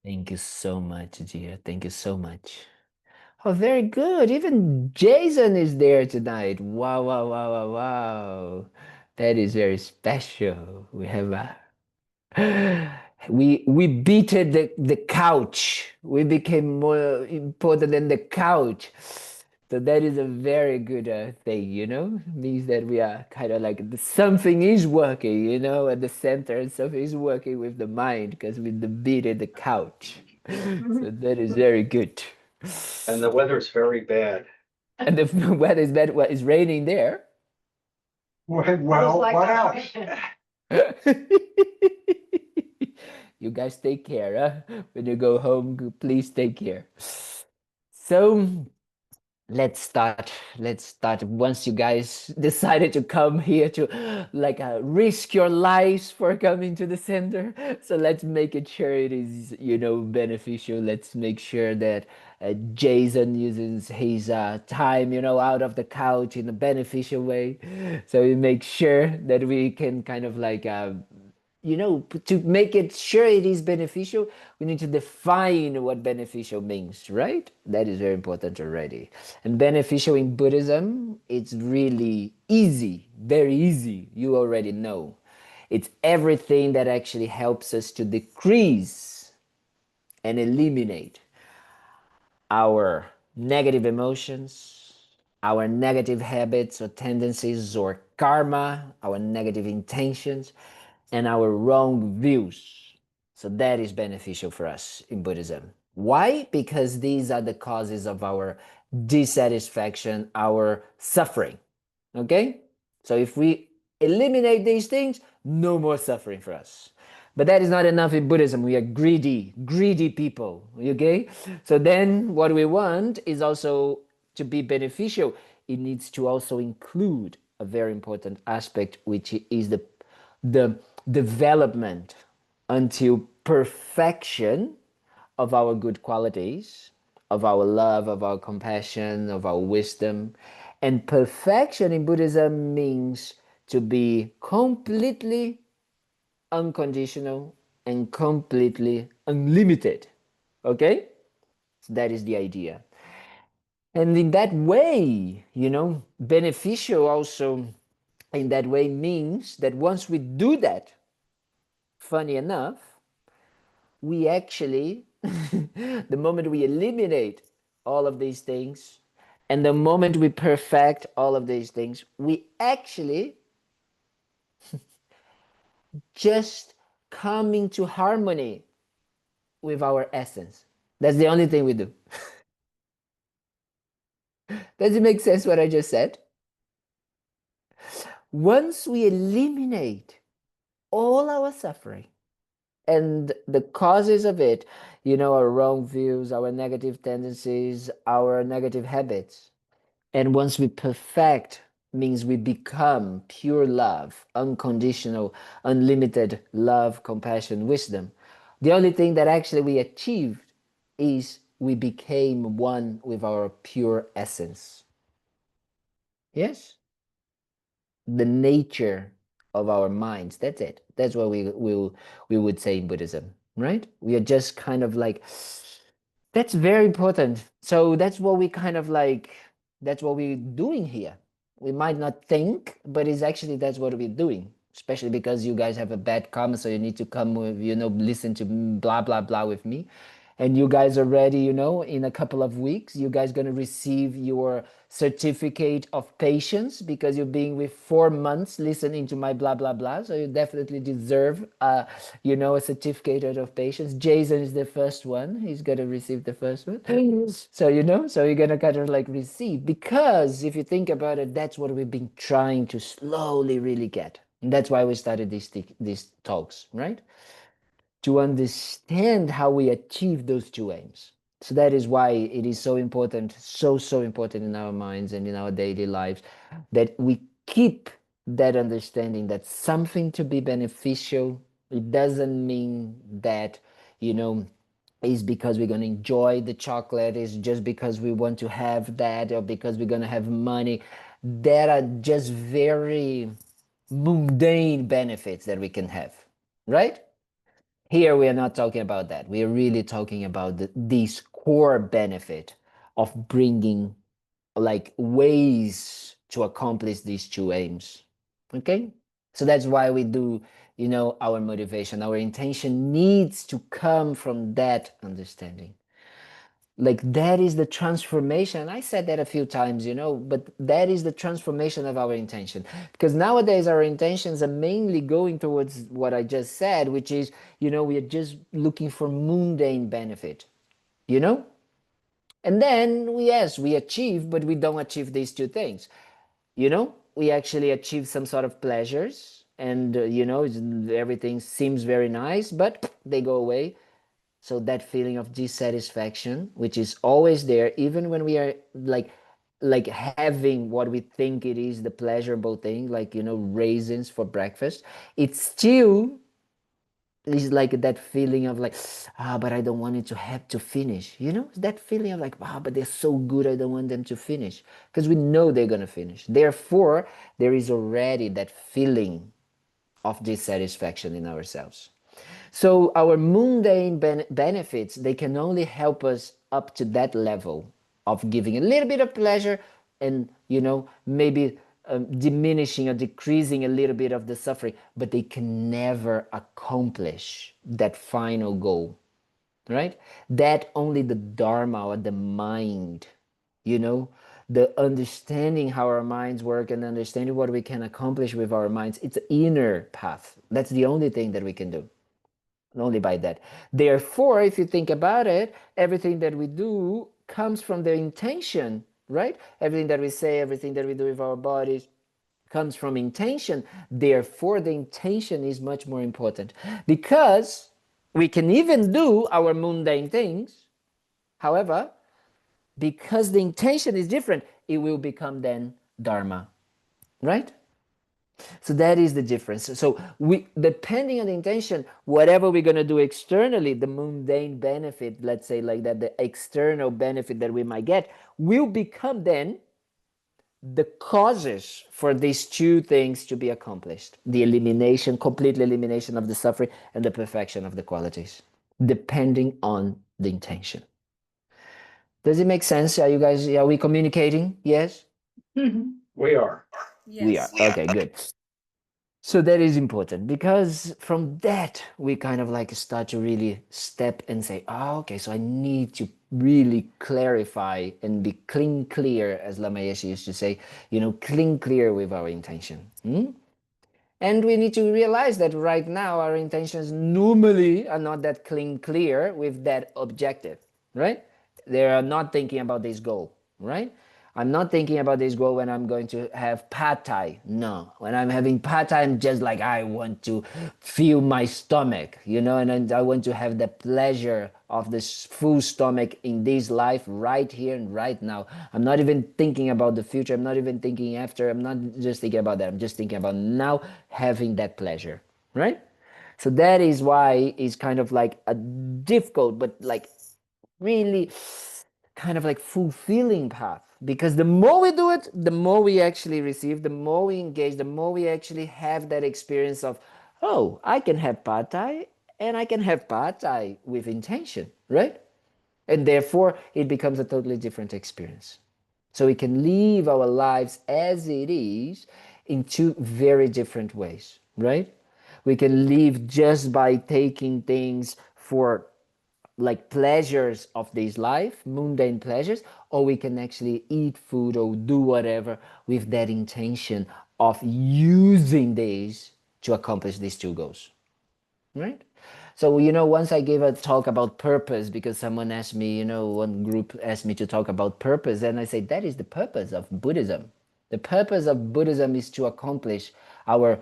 Thank you so much, Gia. Thank you so much. Oh, very good. Even Jason is there tonight. Wow, wow, wow, wow, wow. That is very special. We have a we beated the couch. We became more important than the couch. So that is a very good thing, means that we are kind of like something is working, at the center, and something is working with the mind because we beated the couch. So that is very good. And the weather's very bad. And the weather is bad. What is raining there? Well, like what that. else? You guys take care, huh? When you go home, please take care. So let's start. Let's start. Once you guys decided to come here to like risk your lives for coming to the center, so let's make it sure it is beneficial. Let's make sure that Jason uses his time out of the couch in a beneficial way, so we make sure that we can kind of like to make it sure it is beneficial, we need to define what beneficial means, right? That is very important already. And beneficial in Buddhism, it's really easy, very easy. You already know. It's everything that actually helps us to decrease and eliminate our negative emotions, our negative habits or tendencies or karma, our negative intentions, and our wrong views. So that is beneficial for us in Buddhism. Why? Because these are the causes of our dissatisfaction, our suffering. Okay? So if we eliminate these things, no more suffering for us. But that is not enough in Buddhism. We are greedy, greedy people. Okay? So then what we want is also to be beneficial. It needs to also include a very important aspect, which is the development until perfection of our good qualities, of our love, of our compassion, of our wisdom. And perfection in Buddhism means to be completely unconditional and completely unlimited. Okay? So that is the idea. And in that way, beneficial also in that way means that once we do that, funny enough, we actually, the moment we eliminate all of these things, and the moment we perfect all of these things, we actually just come into harmony with our essence. That's the only thing we do. Does it make sense what I just said? Once we eliminate all our suffering and the causes of it, our wrong views, our negative tendencies, our negative habits, and once we perfect, means we become pure love, unconditional, unlimited love, compassion, wisdom. The only thing that actually we achieved is we became one with our pure essence. Yes? The nature of our minds. That's it. That's what we would say in Buddhism, right? We are just kind of like, that's very important. So that's what we kind of like, that's what we're doing here. We might not think, but it's actually that's what we're doing. Especially because you guys have a bad karma, so you need to come with, listen to blah blah blah with me. And you guys are ready, in a couple of weeks, you guys gonna receive your certificate of patience because you're being with 4 months listening to my blah blah blah. So you definitely deserve a certificate of patience. Jason is the first one. He's gonna receive the first one. So so you're gonna kind of like receive, because if you think about it, that's what we've been trying to slowly really get. And that's why we started these talks, right? To understand how we achieve those two aims. So that is why it is so important, so important in our minds and in our daily lives, that we keep that understanding that something to be beneficial, it doesn't mean that, is because we're going to enjoy the chocolate, is just because we want to have that, or because we're going to have money. That are just very mundane benefits that we can have, right? Here we are not talking about that. We are really talking about this core benefit of bringing like ways to accomplish these two aims. Okay? So that's why we do, our motivation, our intention needs to come from that understanding. Like that is the transformation. I said that a few times, but that is the transformation of our intention. Because nowadays our intentions are mainly going towards what I just said, which is, we are just looking for mundane benefit, you know? And then yes, we achieve, but we don't achieve these two things. We actually achieve some sort of pleasures and, everything seems very nice, but they go away. So that feeling of dissatisfaction, which is always there, even when we are like having what we think it is the pleasurable thing, like raisins for breakfast, it's still is like that feeling of like, but I don't want it to have to finish. That feeling of like, but they're so good, I don't want them to finish, because we know they're gonna finish. Therefore, there is already that feeling of dissatisfaction in ourselves. So our mundane benefits, they can only help us up to that level of giving a little bit of pleasure and, maybe diminishing or decreasing a little bit of the suffering, but they can never accomplish that final goal, right? That only the Dharma or the mind, the understanding how our minds work and understanding what we can accomplish with our minds, it's an inner path. That's the only thing that we can do only by that. Therefore, if you think about it, everything that we do comes from the intention, right? Everything that we say, everything that we do with our bodies comes from intention. Therefore, the intention is much more important, because we can even do our mundane things. However, because the intention is different, it will become then dharma, right? So that is the difference. So we, depending on the intention, whatever we're going to do externally, the mundane benefit, let's say like that, the external benefit that we might get will become then the causes for these two things to be accomplished: the elimination, complete elimination of the suffering, and the perfection of the qualities, depending on the intention. Does it make sense? Are we communicating? Yes? We are. We are. Yes. Okay, good. So that is important, because from that we kind of like start to really step and say, oh, okay, so I need to really clarify and be clear, as Lama Yeshe used to say, clear with our intention. And we need to realize that right now our intentions normally are not that clear with that objective, right? They are not thinking about this goal, right? I'm not thinking about this goal when I'm going to have pad thai. No, when I'm having pad thai, I'm just like, I want to feel my stomach, and I want to have the pleasure of this full stomach in this life right here and right now. I'm not even thinking about the future. I'm not even thinking after. I'm not just thinking about that. I'm just thinking about now having that pleasure, right? So that is why it's kind of like a difficult, but like really kind of like fulfilling path, because the more we do it, the more we actually receive, the more we engage, the more we actually have that experience of, oh, I can have pad thai, and I can have pad thai with intention, right? And therefore it becomes a totally different experience. So we can live our lives as it is in two very different ways, right? We can live just by taking things for like pleasures of this life, mundane pleasures, or we can actually eat food or do whatever with that intention of using these to accomplish these two goals, right? So, once I gave a talk about purpose, because someone asked me, one group asked me to talk about purpose, and I said, that is the purpose of Buddhism. The purpose of Buddhism is to accomplish our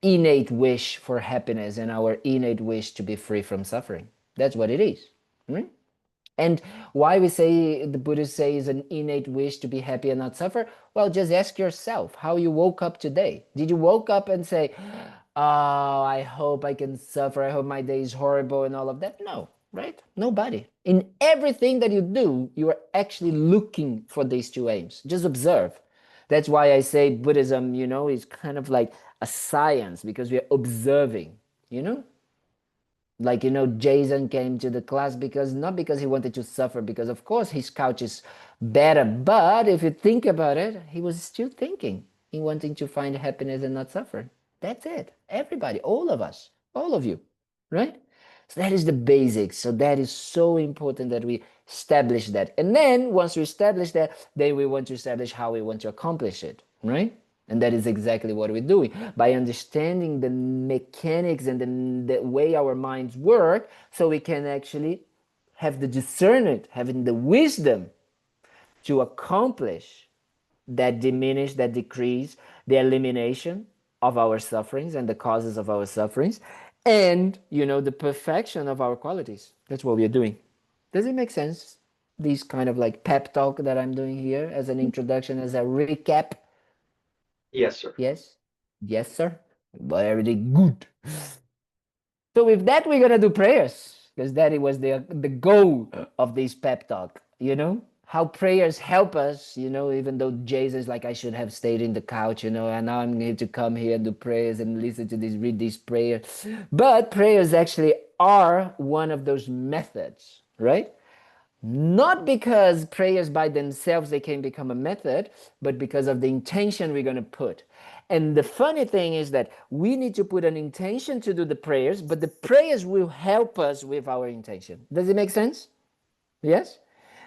innate wish for happiness and our innate wish to be free from suffering. That's what it is. Right? And why we say, the Buddhists say, is an innate wish to be happy and not suffer? Well, just ask yourself how you woke up today. Did you woke up and say, oh, I hope I can suffer, I hope my day is horrible and all of that? No, right? Nobody. In everything that you do, you are actually looking for these two aims. Just observe. That's why I say Buddhism, is kind of like a science, because we are observing, Like, Jason came to the class because not because he wanted to suffer, because of course his couch is better. But if you think about it, he was still thinking, he wanting to find happiness and not suffer. That's it. Everybody, all of us, all of you, right? So that is the basics. So that is so important that we establish that. And then once we establish that, then we want to establish how we want to accomplish it, right? And that is exactly what we're doing. By understanding the mechanics and the way our minds work, so we can actually have the discernment, having the wisdom to accomplish that diminish, that decrease, the elimination of our sufferings and the causes of our sufferings, and the perfection of our qualities. That's what we are doing. Does it make sense? These kind of like pep talk that I'm doing here as an introduction, as a recap. Yes, sir. Yes? Yes, sir. Very good. So with that, we're gonna do prayers, because that it was the goal of this pep talk. How prayers help us. Even though Jesus like I should have stayed in the couch. And now I'm going to come here and do prayers and listen to this, read this prayer. But prayers actually are one of those methods, right? Not because prayers by themselves they can become a method, but because of the intention we're going to put. And the funny thing is that we need to put an intention to do the prayers, but the prayers will help us with our intention. Does it make sense? Yes?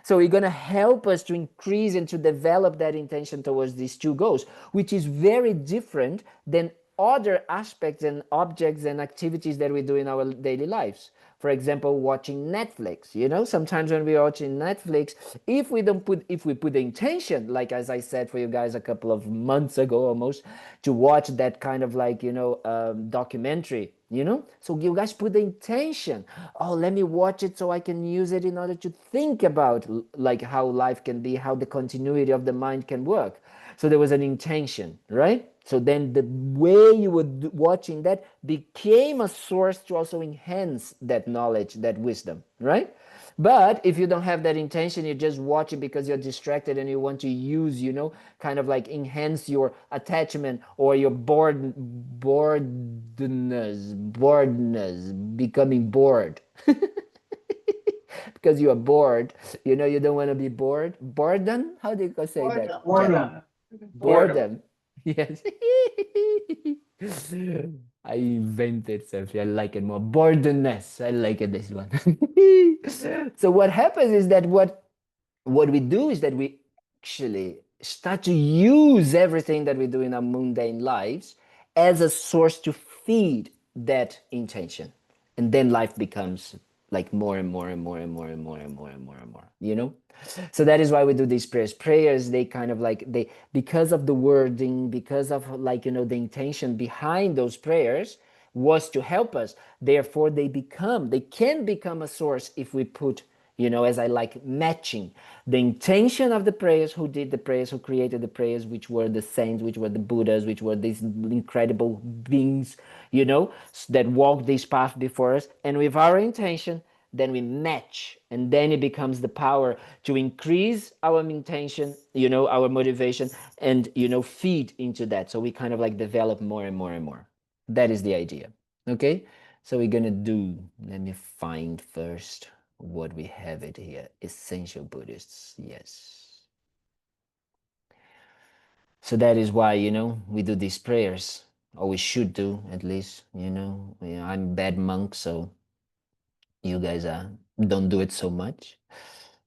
So we're going to help us to increase and to develop that intention towards these two goals, which is very different than other aspects and objects and activities that we do in our daily lives. For example, watching Netflix. Sometimes when we're watching Netflix, if we put the intention, like as I said for you guys a couple of months ago almost, to watch that kind of like documentary. So you guys put the intention, oh, let me watch it so I can use it in order to think about like how life can be, how the continuity of the mind can work. So there was an intention, right? So then the way you were watching that became a source to also enhance that knowledge, that wisdom, right? But if you don't have that intention, you just watch it because you're distracted and you want to use, kind of like enhance your attachment or your boredness, becoming bored. Because you are bored. You don't want to be bored. Boredom? How do you say that? Boredom. Boredom. Yes. I invented something. I like it more. Boredomness. I like it, this one. So what happens is that what we do is that we actually start to use everything that we do in our mundane lives as a source to feed that intention. And then life becomes like more and more and more and more and more and more and more and more. So that is why we do these prayers. They kind of like, they, because of the wording, because of like the intention behind those prayers was to help us. Therefore they can become a source if we put, as I like, matching the intention of the prayers, who did the prayers, who created the prayers, which were the saints, which were the Buddhas, which were these incredible beings, that walked this path before us. And with our intention, then we match, and then it becomes the power to increase our intention, our motivation, and feed into that. So we kind of like develop more and more and more. That is the idea. Okay, so we're gonna do, let me find first what we have it here. Essential Buddhists. Yes. So that is why we do these prayers, or we should do, at least. I'm bad monk, so you guys don't do it so much.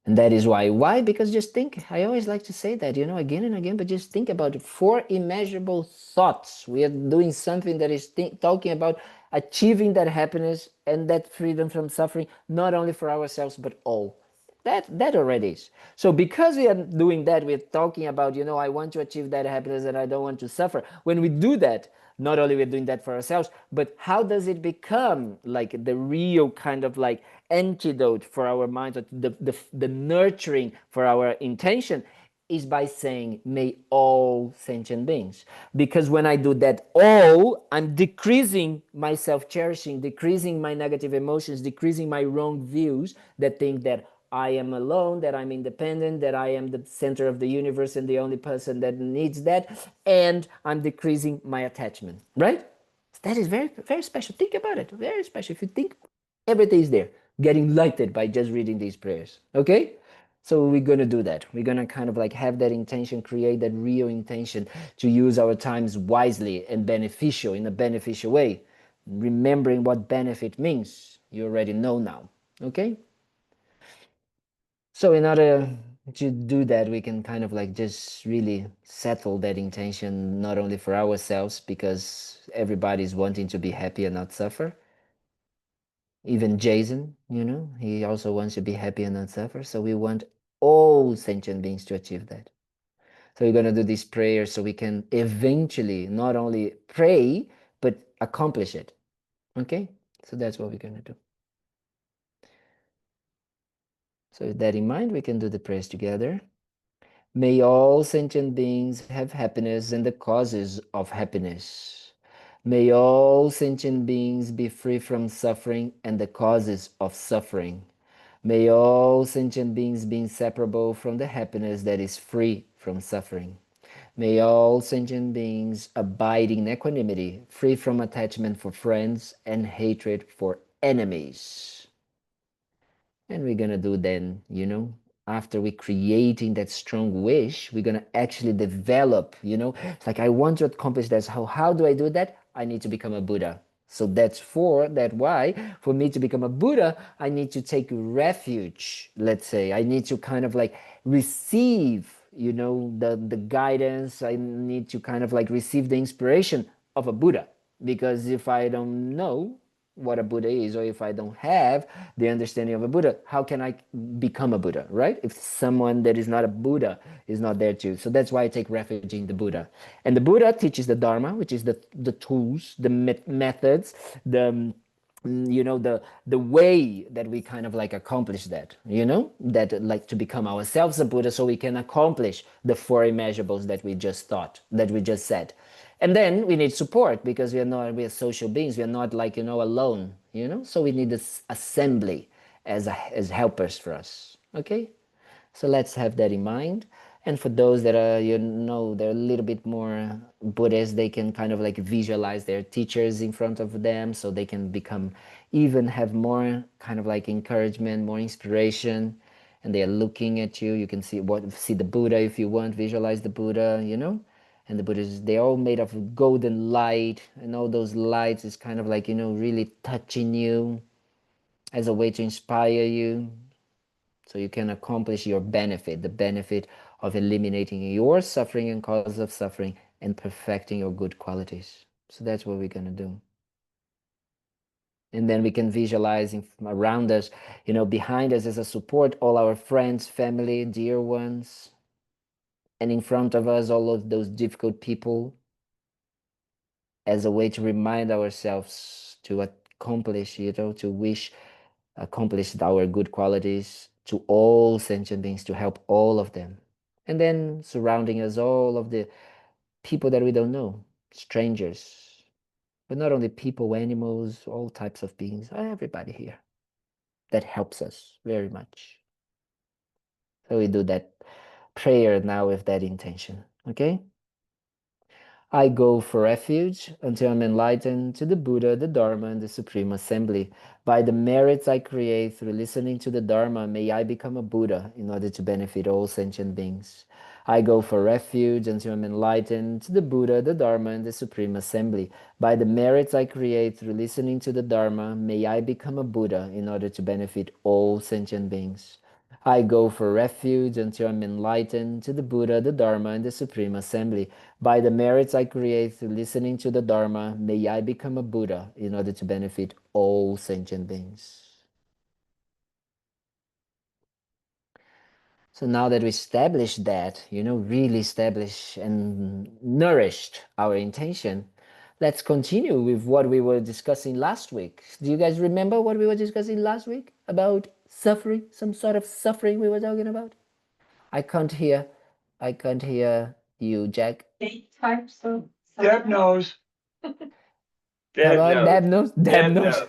And that is why, because just think, I always like to say that, again and again, but just think about it. 4 immeasurable thoughts. We are doing something that is talking about achieving that happiness and that freedom from suffering, not only for ourselves but all. That already is. So because we are doing that, we're talking about, I want to achieve that happiness and I don't want to suffer. When we do that, not only we're doing that for ourselves, but how does it become like the real kind of like antidote for our minds, or the nurturing for our intention, is by saying, may all sentient beings. Because when I do that all, I'm decreasing my self-cherishing, decreasing my negative emotions, decreasing my wrong views that think that I am alone, that I'm independent, that I am the center of the universe and the only person that needs that, and I'm decreasing my attachment, right? That is very, very special. Think about it. Very special. If you think Everything is there, getting lighted by just reading these prayers. Okay? So we're going to do that. We're going to kind of like have that intention, create that real intention to use our times wisely and beneficial in a beneficial way. Remembering what benefit means, you already know now. Okay? So in order to do that, we can kind of like just really settle that intention, not only for ourselves, because everybody's wanting to be happy and not suffer. Even Jason, he also wants to be happy and not suffer. So we want all sentient beings to achieve that. So we're going to do this prayer so we can eventually not only pray, but accomplish it. Okay? So that's what we're going to do. So with that in mind, we can do the prayers together. May all sentient beings have happiness and the causes of happiness. May all sentient beings be free from suffering and the causes of suffering. May all sentient beings be inseparable from the happiness that is free from suffering. May all sentient beings abide in equanimity, free from attachment for friends and hatred for enemies. And we're gonna do then, after we creating that strong wish, we're gonna actually develop, it's like I want to accomplish this. How do I do that? I need to become a Buddha. So that why for me to become a Buddha, I need to take refuge, let's say. I need to kind of like receive, the guidance. I need to kind of like receive the inspiration of a Buddha. Because if I don't know what a Buddha is, or if I don't have the understanding of a Buddha, how can I become a Buddha, right? If someone that is not a Buddha is not there too. So that's why I take refuge in the Buddha. And the Buddha teaches the Dharma, which is the tools, the methods, the way that we kind of like accomplish that, that like to become ourselves a Buddha so we can accomplish the four immeasurables that we just said. And then we need support because we are social beings. We are not like, alone, so we need this assembly as helpers for us. Okay. So let's have that in mind. And for those that are, they're a little bit more Buddhist, they can kind of like visualize their teachers in front of them so they can even have more kind of like encouragement, more inspiration. And they are looking at you. You can see the Buddha if you want, visualize the Buddha, And the Buddhas, they're all made of golden light. And all those lights is kind of like, really touching you as a way to inspire you so you can accomplish your benefit, the benefit of eliminating your suffering and cause of suffering and perfecting your good qualities. So that's what we're going to do. And then we can visualize around us, behind us as a support, all our friends, family, dear ones. And in front of us, all of those difficult people as a way to remind ourselves to accomplish, accomplish our good qualities to all sentient beings, to help all of them. And then surrounding us, all of the people that we don't know, strangers, but not only people, animals, all types of beings, everybody here. That helps us very much. So we do that prayer now with that intention, okay? I go for refuge until I'm enlightened to the Buddha, the Dharma, and the Supreme Assembly. By the merits I create through listening to the Dharma, may I become a Buddha in order to benefit all sentient beings. I go for refuge until I'm enlightened to the Buddha, the Dharma, and the Supreme Assembly. By the merits I create through listening to the Dharma, may I become a Buddha in order to benefit all sentient beings. I go for refuge until I'm enlightened to the Buddha, the Dharma, and the Supreme Assembly. By the merits I create through listening to the Dharma, may I become a Buddha in order to benefit all sentient beings. So now that we established that, really established and nourished our intention, let's continue with what we were discussing last week. Do you guys remember what we were discussing last week about suffering? Some sort of suffering we were talking about? I can't hear. I can't hear you, Jack. 8 types of Deb knows. Come Deb on, knows. Dab knows. Dab Deb knows. knows.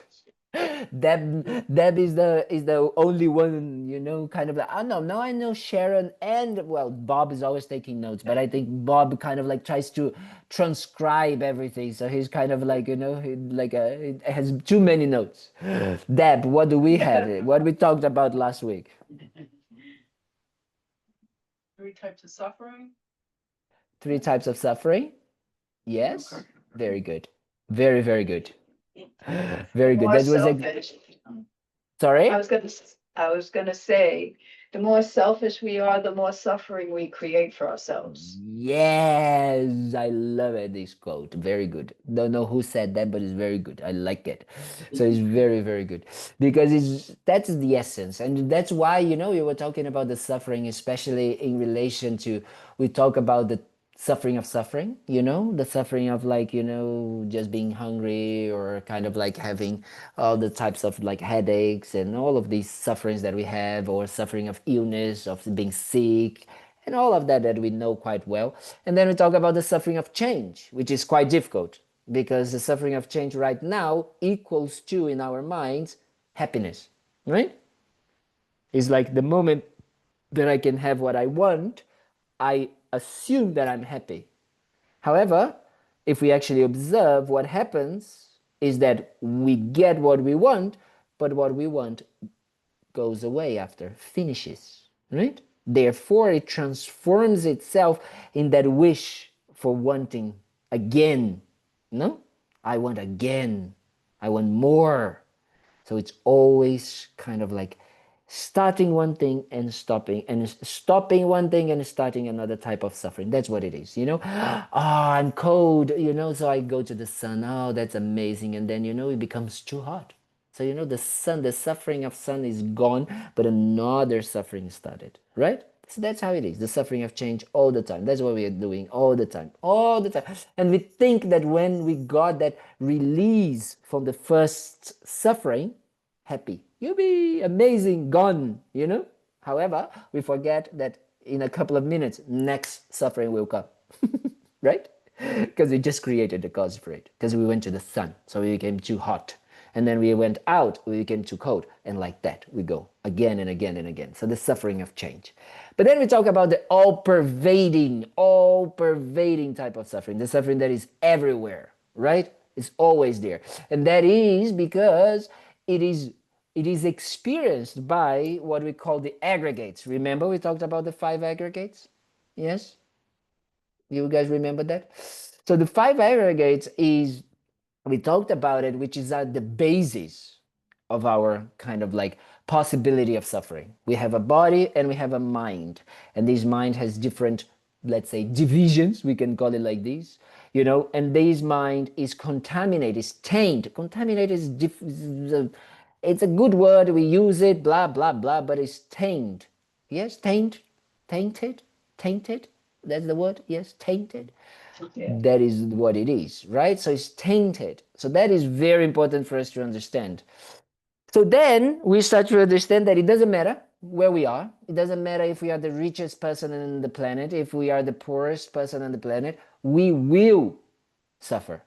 Deb is the only one, kind of like, oh no, now I know Sharon and, well, Bob is always taking notes, but I think Bob kind of like tries to transcribe everything. So he's kind of like, he has too many notes. Deb, what do we have? What we talked about last week? 3 types of suffering. 3 types of suffering. Yes. Very good. Very, very good. The Very good. more That was like, selfish. sorry? I was gonna say, the more selfish we are, the more suffering we create for ourselves. Yes, I love it. This quote, very good. Don't know who said that, but it's very good. I like it. So it's very, very good because that's the essence, and that's why you were talking about the suffering, especially in relation to we talk about the suffering of suffering. The suffering of like just being hungry or kind of like having all the types of like headaches and all of these sufferings that we have, or suffering of illness, of being sick and all of that we know quite well. And then we talk about the suffering of change, which is quite difficult because the suffering of change right now equals to, in our minds, happiness, right? It's like the moment that I can have what I want, I assume that I'm happy. However, if we actually observe, what happens is that we get what we want, but what we want goes away after, finishes, right? Therefore, it transforms itself in that wish for wanting again. No? I want again. I want more. So it's always kind of like starting one thing and stopping one thing and starting another type of suffering. That's what it is. Oh, I'm cold, so I go to the sun. Oh, that's amazing. And then, it becomes too hot. So, the sun, the suffering of sun is gone, but another suffering started, right? So that's how it is. The suffering of change all the time. That's what we are doing all the time, all the time. And we think that when we got that release from the first suffering, happy, you'll be amazing, gone. However, we forget that in a couple of minutes, next suffering will come, right? Because we just created the cause for it. Because we went to the sun, so we became too hot. And then we went out, we became too cold. And like that, we go again and again and again. So the suffering of change. But then we talk about the all-pervading type of suffering, the suffering that is everywhere, right? It's always there. And that is because it is experienced by what we call the aggregates. Remember we talked about the 5 aggregates? Yes? You guys remember that? So the 5 aggregates is, we talked about it, which is at the basis of our kind of like possibility of suffering. We have a body and we have a mind, and this mind has different, let's say, divisions, we can call it like this, and this mind is contaminated, is tainted. Contaminated is it's a good word, we use it, blah blah blah, but it's tainted. Yes, tainted, tainted, that's the word. Yes, tainted. Yeah. That is what it is, right? So it's tainted. So that is very important for us to understand. So then we start to understand that it doesn't matter where we are. It doesn't matter if we are the richest person on the planet, if we are the poorest person on the planet, we will suffer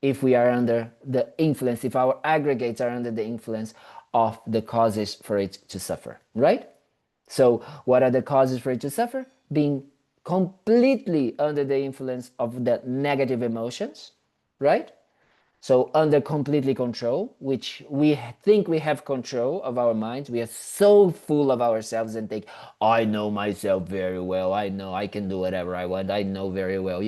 if we are under the influence, if our aggregates are under the influence of the causes for it to suffer, right? So what are the causes for it to suffer? Being completely under the influence of the negative emotions, right? So under completely control, which we think we have control of our minds. We are so full of ourselves and think, I know myself very well. I know I can do whatever I want. I know very well.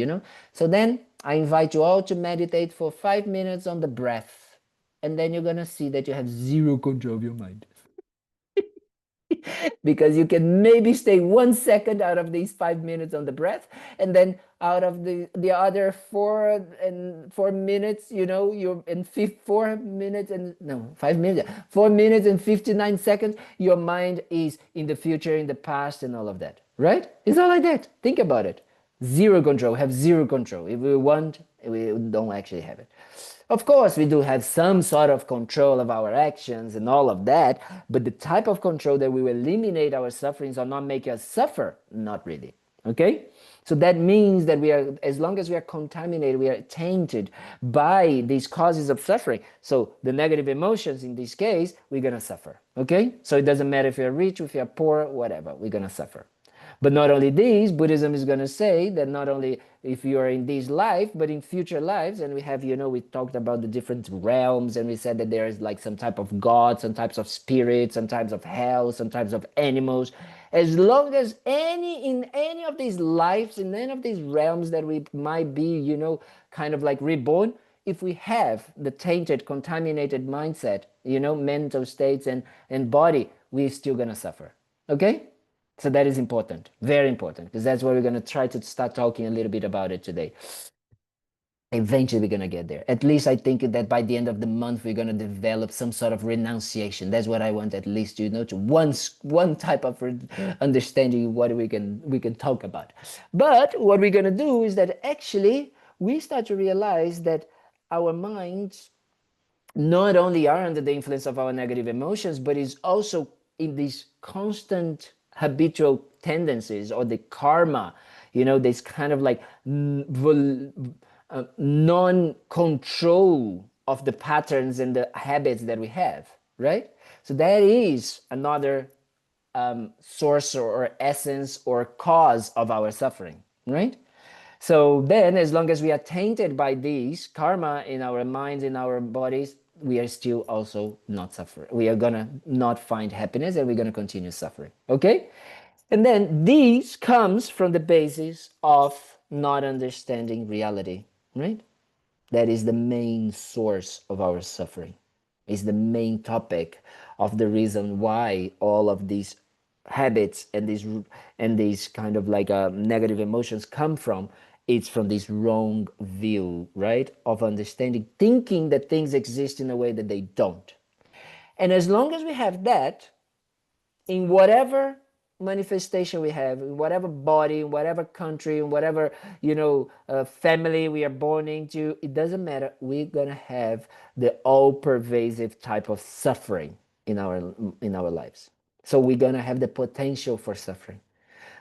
So then I invite you all to meditate for 5 minutes on the breath. And then you're going to see that you have zero control of your mind. Because you can maybe stay 1 second out of these 5 minutes on the breath, and then out of the other 4 minutes, you're in 4 minutes and no 5 minutes, 4 minutes and 59 seconds, your mind is in the future, in the past, and all of that, right? It's all like that. Think about it. Zero control. Have zero control. If we want, we don't actually have it. Of course, we do have some sort of control of our actions and all of that, but the type of control that we will eliminate our sufferings or not make us suffer, not really. Okay? So that means that we are, as long as we are contaminated, we are tainted by these causes of suffering. So the negative emotions in this case, we're going to suffer. Okay? So it doesn't matter if you're rich, if you're poor, whatever, we're going to suffer. But not only this, Buddhism is going to say that not only if you are in this life, but in future lives, and we have, we talked about the different realms, and we said that there is like some type of God, some types of spirits, some types of hell, some types of animals. As long as in any of these lives, in any of these realms that we might be, kind of like reborn, if we have the tainted, contaminated mindset, mental states and body, we're still going to suffer. Okay? So that is important, very important, because that's what we're going to try to start talking a little bit about it today. Eventually, we're going to get there. At least I think that by the end of the month, we're going to develop some sort of renunciation. That's what I want, at least, to one type of understanding what we can talk about. But what we're going to do is that actually we start to realize that our minds not only are under the influence of our negative emotions, but is also in these constant habitual tendencies or the karma, this kind of like non-control of the patterns and the habits that we have, right? So that is another source or essence or cause of our suffering, right? So then, as long as we are tainted by these karma in our minds, in our bodies, we are still also not suffering. We are gonna not find happiness, and we're gonna continue suffering. Okay? And then these comes from the basis of not understanding reality, right? That is the main source of our suffering. Is the main topic of the reason why all of these habits and these kind of like negative emotions come from. It's from this wrong view, right, of understanding, thinking that things exist in a way that they don't. And as long as we have that, in whatever manifestation we have, in whatever body, in whatever country, in whatever family we are born into, it doesn't matter. We're gonna have the all-pervasive type of suffering in our lives. So we're gonna have the potential for suffering.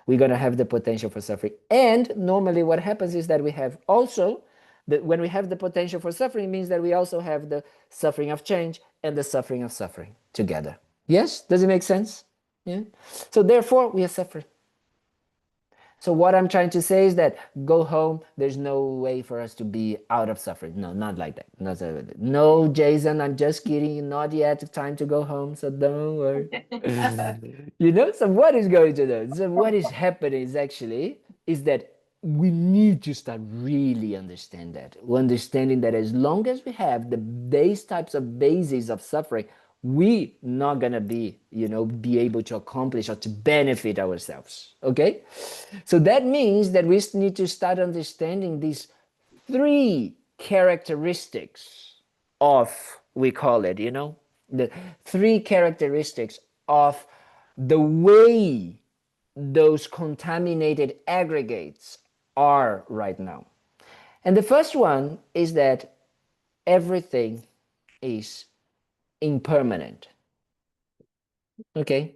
We're gonna have the potential for suffering. And normally, what happens is that we have also when we have the potential for suffering, it means that we also have the suffering of change and the suffering of suffering together. Yes, does it make sense? Yeah. So therefore, we are suffering. So what I'm trying to say is that go home. There's no way for us to be out of suffering. No, not like that. Not like that. No, Jason, I'm just kidding. Not yet time to go home. So don't worry. So what is going to do? So what is happening is actually is that we need to start really understand that. We're understanding that as long as we have these types of bases of suffering, we not gonna be able to accomplish or to benefit ourselves. Okay, so that means that we need to start understanding these three characteristics of, we call it, the three characteristics of the way those contaminated aggregates are right now. And the first one is that everything is impermanent. Okay.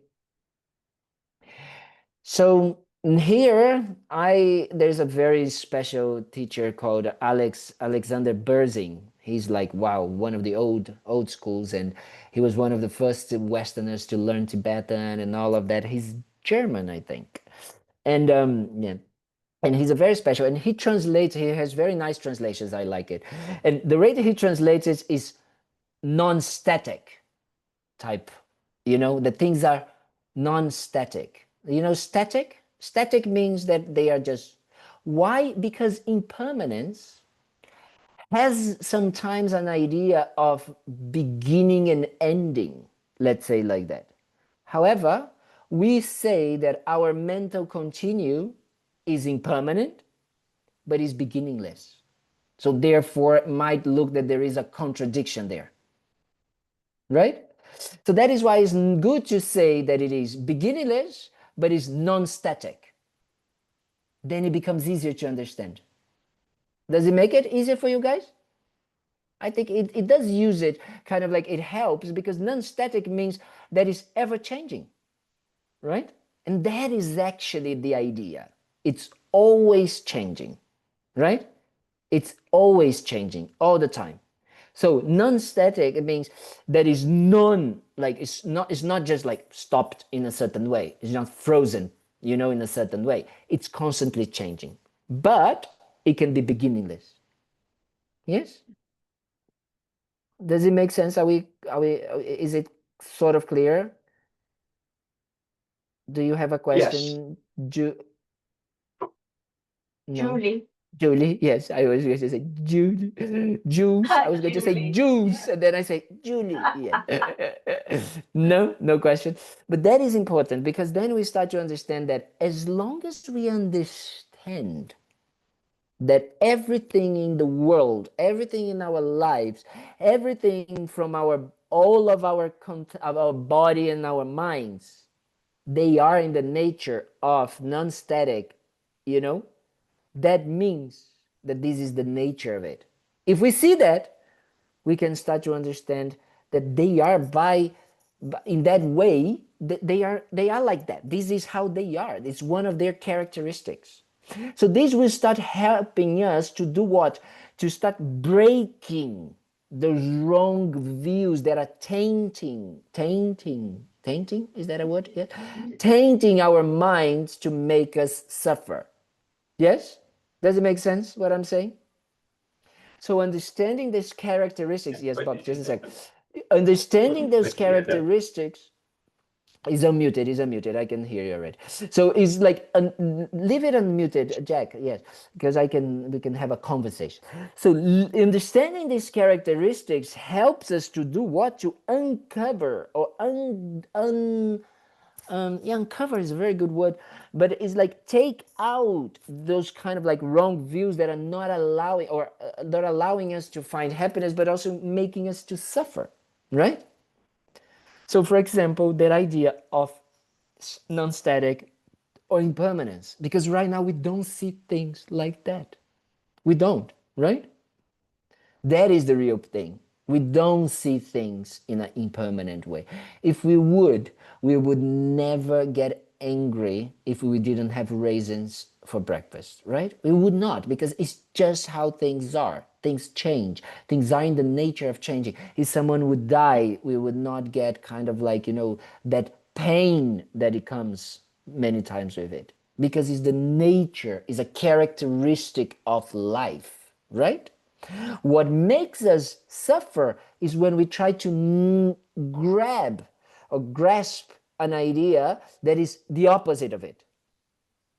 So here there's a very special teacher called Alexander Berzing. He's like, wow, one of the old schools, and he was one of the first Westerners to learn Tibetan and all of that. He's German, I think. And yeah. And he's a very special, and he has very nice translations. I like it. And the way that he translates it is non-static type, the things are non-static. Static means that they are just, why? Because impermanence has sometimes an idea of beginning and ending, let's say like that. However, we say that our mental continue is impermanent, but is beginningless. So therefore, it might look that there is a contradiction there, right? So that is why it's good to say that it is beginningless, but is non-static. Then it becomes easier to understand. Does it make it easier for you guys? I think it does use it kind of like it helps, because non-static means that is ever changing, right? And that is actually the idea. It's always changing, right? It's always changing all the time. So non-static, it means that is like it's not just like stopped in a certain way. It's not frozen, in a certain way. It's constantly changing. But it can be beginningless. Yes? Does it make sense? Is it sort of clear? Do you have a Yes. question? No. Julie. Julie, yes, I was going to say Julie, Juice. I was going to say Julie. Juice, and then I say Julie. Yeah. No question. But that is important because then we start to understand that as long as we understand that everything in the world, everything in our lives, everything from all of our body and our minds, they are in the nature of non-static, that means that this is the nature of it. If we see that, we can start to understand that they are in that way, they are like that. This is how they are. It's one of their characteristics. So this will start helping us to do what? To start breaking those wrong views that are tainting, is that a word? Yeah. Tainting our minds to make us suffer. Yes? Does it make sense what I'm saying? So understanding these characteristics, yes, Bob, just a sec. Understanding those characteristics is unmuted. I can hear you already. So it's like leave it unmuted, Jack. Yes, because we can have a conversation. So understanding these characteristics helps us to do what? To uncover or yeah, uncover is a very good word, but it's like take out those kind of like wrong views that are not allowing or that are allowing us to find happiness, but also making us to suffer, right? So, for example, that idea of non-static or impermanence, because right now we don't see things like that. We don't, right? That is the real thing. We don't see things in an impermanent way. If we would never get angry if we didn't have raisins for breakfast, right? We would not, because it's just how things are. Things change. Things are in the nature of changing. If someone would die, we would not get kind of like, that pain that it comes many times with it. Because it's the nature, is a characteristic of life, right? What makes us suffer is when we try to grab or grasp an idea that is the opposite of it,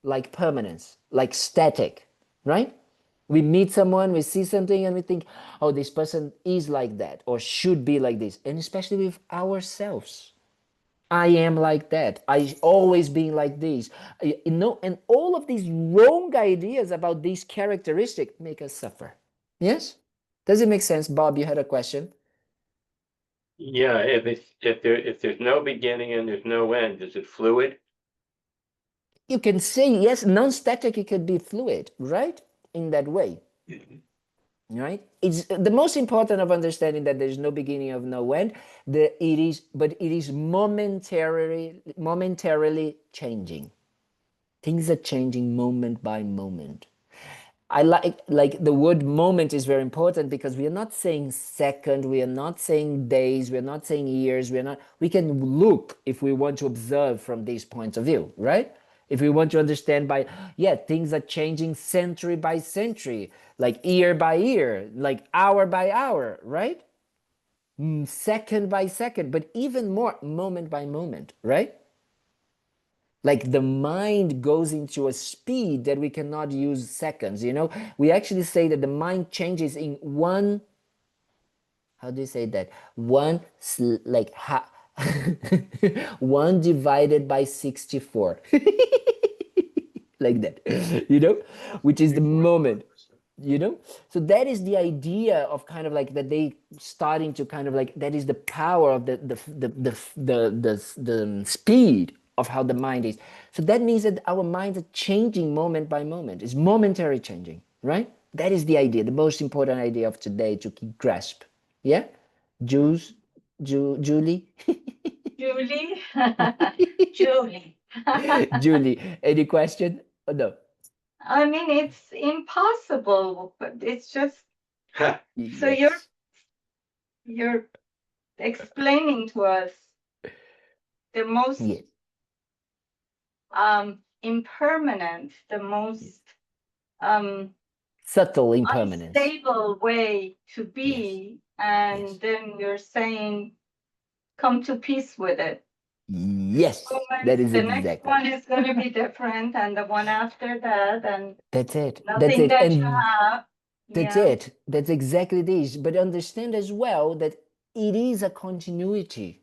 like permanence, like static, right? We meet someone, we see something, and we think, oh, this person is like that or should be like this. And especially with ourselves. I am like that. I always been like this. And all of these wrong ideas about these characteristics make us suffer. Yes? Does it make sense, Bob? You had a question? Yeah, if there's no beginning and there's no end, is it fluid? You can say yes, non-static, it could be fluid, right? In that way. Right? It's the most important of understanding that there's no beginning of no end. But it is momentarily changing. Things are changing moment by moment. I like the word moment is very important because we are not saying second, we are not saying days, we are not saying years, we can look if we want to observe from these points of view, right? If we want to understand things are changing century by century, like year by year, like hour by hour, right? Second by second, but even more moment by moment, right? Like the mind goes into a speed that we cannot use seconds. We actually say that the mind changes in one, how do you say that? One divided by 64. Like that, which is the moment. So that is the idea of kind of like that they starting to kind of like that is the power of the speed of how the mind is. So that means that our minds are changing moment by moment. It's momentary changing, right? That is the idea, the most important idea of today to keep grasp. Yeah. Jules, Julie. Julie. Julie. Julie, any question or no? I mean, it's impossible, but it's just, so Yes. you're explaining to us the most Yes. impermanent, the most Subtle impermanence. unstable way to be, and Yes. then you're saying, come to peace with it. Yes, Moment, that is the next exactly. one is going to be different, and the one after that, and That's it. That's nothing it. that you And have. that's Yeah. it. That's exactly this. But understand as well that it is a continuity,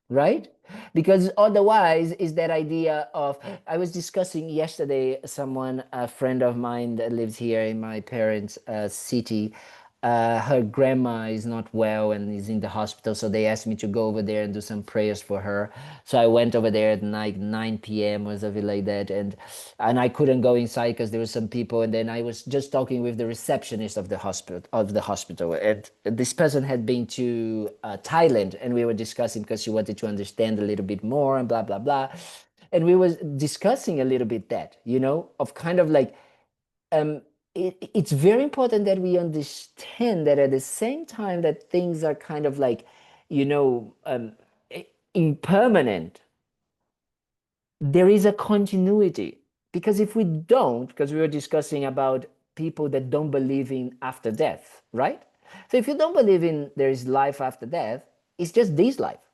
right? Because otherwise is that idea of, I was discussing yesterday, someone, a friend of mine that lives here in my parents' city, her grandma is not well and is in the hospital, so they asked me to go over there and do some prayers for her. So I went over there at like 9 p.m. or something like that, and I couldn't go inside because there were some people. And then I was just talking with the receptionist of the hospital, and this person had been to Thailand, and we were discussing because she wanted to understand a little bit more and blah blah blah, and we was discussing a little bit that, of kind of like, it's very important that we understand that at the same time that things are kind of like, impermanent, there is a continuity. Because if we don't, because we were discussing about people that don't believe in after death, right? So if you don't believe in there is life after death, it's just this life.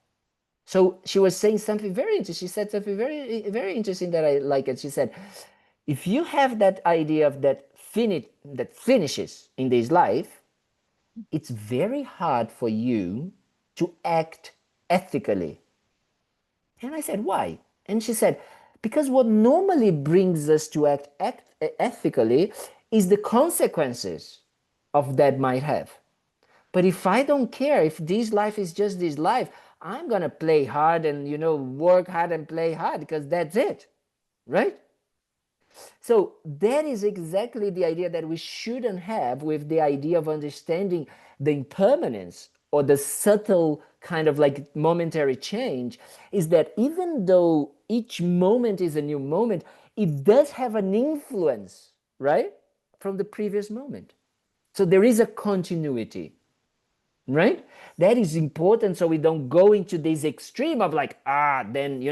So she was saying something very interesting. She said something very, very interesting that I like it. She said, if you have that idea of that finishes in this life, it's very hard for you to act ethically. And I said, why? And she said, because what normally brings us to act ethically is the consequences of that might have. But if I don't care, if this life is just this life, I'm going to play hard and, work hard and play hard because that's it, right? So that is exactly the idea that we shouldn't have with the idea of understanding the impermanence or the subtle kind of like momentary change, is that even though each moment is a new moment, it does have an influence, right, from the previous moment. So there is a continuity, right? That is important, so we don't go into this extreme of like, then,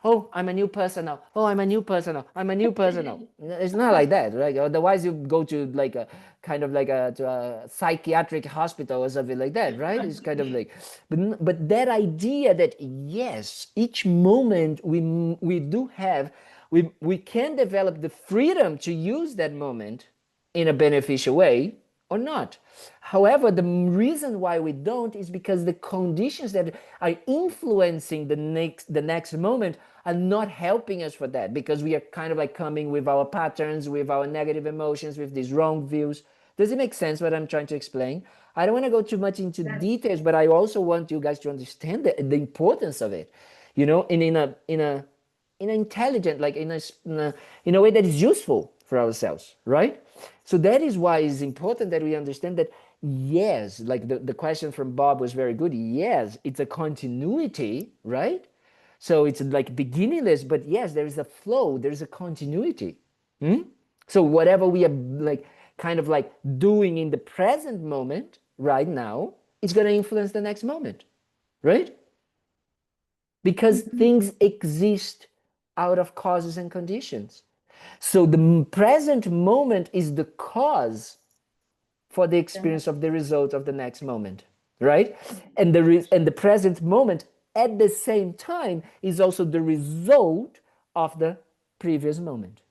oh, I'm a new person now, oh, I'm a new person now, I'm a new person now. It's not like that, right? Otherwise you go to like a kind of like to a psychiatric hospital or something like that, right? It's kind of like, but that idea that yes, each moment we do have, we can develop the freedom to use that moment in a beneficial way or not. However, the reason why we don't is because the conditions that are influencing the next moment are not helping us for that, because we are kind of like coming with our patterns, with our negative emotions, with these wrong views. Does it make sense what I'm trying to explain? I don't want to go too much into details, but I also want you guys to understand the importance of it, and in an intelligent, like in a way that is useful for ourselves, right? So that is why it's important that we understand that, yes, like the question from Bob was very good. Yes, it's a continuity, right? So it's like beginningless, but yes, there is a flow, there is a continuity. So whatever we are like kind of like doing in the present moment right now, it's going to influence the next moment, right? Because things exist out of causes and conditions. So the present moment is the cause for the experience of the result of the next moment, right? And the present moment at the same time is also the result of the previous moment.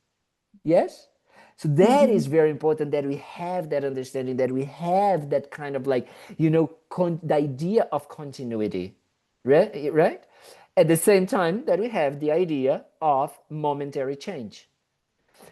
Yes? So that is very important, that we have that understanding, that we have that kind of like, the idea of continuity, right? Right? At the same time that we have the idea of momentary change.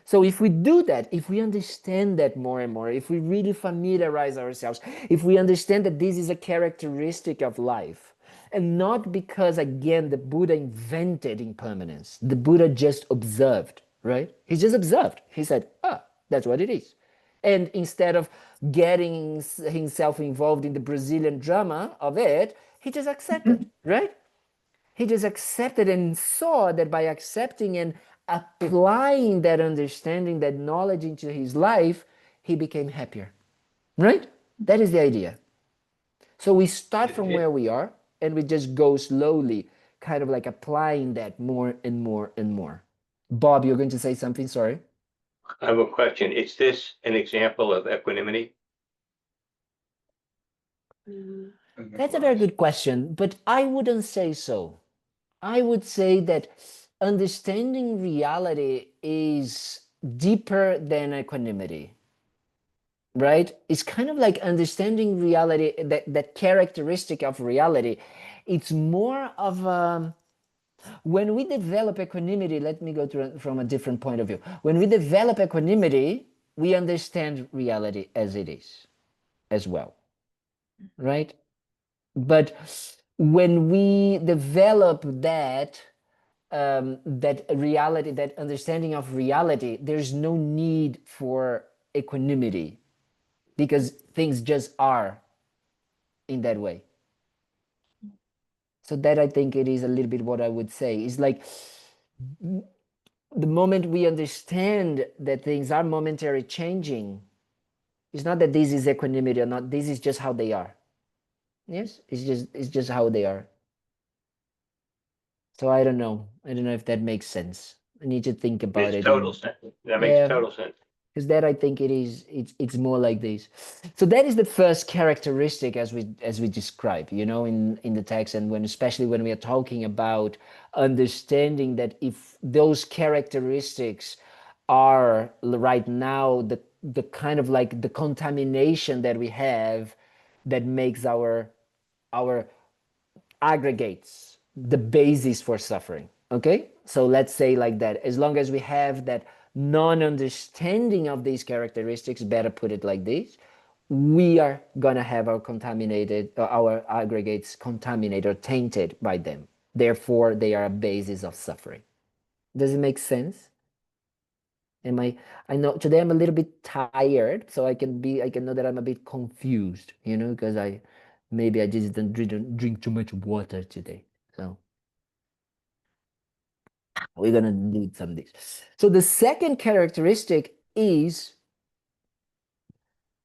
So if we do that, if we understand that more and more, if we really familiarize ourselves, if we understand that this is a characteristic of life, and not because, again, the Buddha invented impermanence, the Buddha just observed, right? He just observed. He said, that's what it is. And instead of getting himself involved in the Brazilian drama of it, he just accepted, right? He just accepted and saw that by accepting and applying that understanding, that knowledge into his life, he became happier. Right? That is the idea. So we start from where we are and we just go slowly, kind of like applying that more and more and more. Bob, you're going to say something? Sorry. I have a question. Is this an example of equanimity? That's a very good question, but I wouldn't say so. I would say that understanding reality is deeper than equanimity, right? It's kind of like understanding reality, that characteristic of reality. It's more of when we develop equanimity, let me go from a different point of view. When we develop equanimity, we understand reality as it is as well, right? But when we develop that reality, that understanding of reality, there's no need for equanimity because things just are in that way. So that I think it is a little bit what I would say. It's like the moment we understand that things are momentary changing, it's not that this is equanimity or not, this is just how they are. Yes, it's just how they are. So I don't know. I don't know if that makes sense. I need to think about Makes it. total sense. That makes total sense. Because that I think it's more like this. So that is the first characteristic as we describe, in the text, and especially when we are talking about understanding that if those characteristics are right now the kind of like the contamination that we have that makes our aggregates the basis for suffering. Okay, so let's say like that, as long as we have that non-understanding of these characteristics, better put it like this, we are gonna have our aggregates contaminated or tainted by them, therefore they are a basis of suffering. Does it make sense? I know today I'm a little bit tired, so I can know that I'm a bit confused, because maybe I just didn't drink too much water today. So we're gonna do some of this. So the second characteristic is,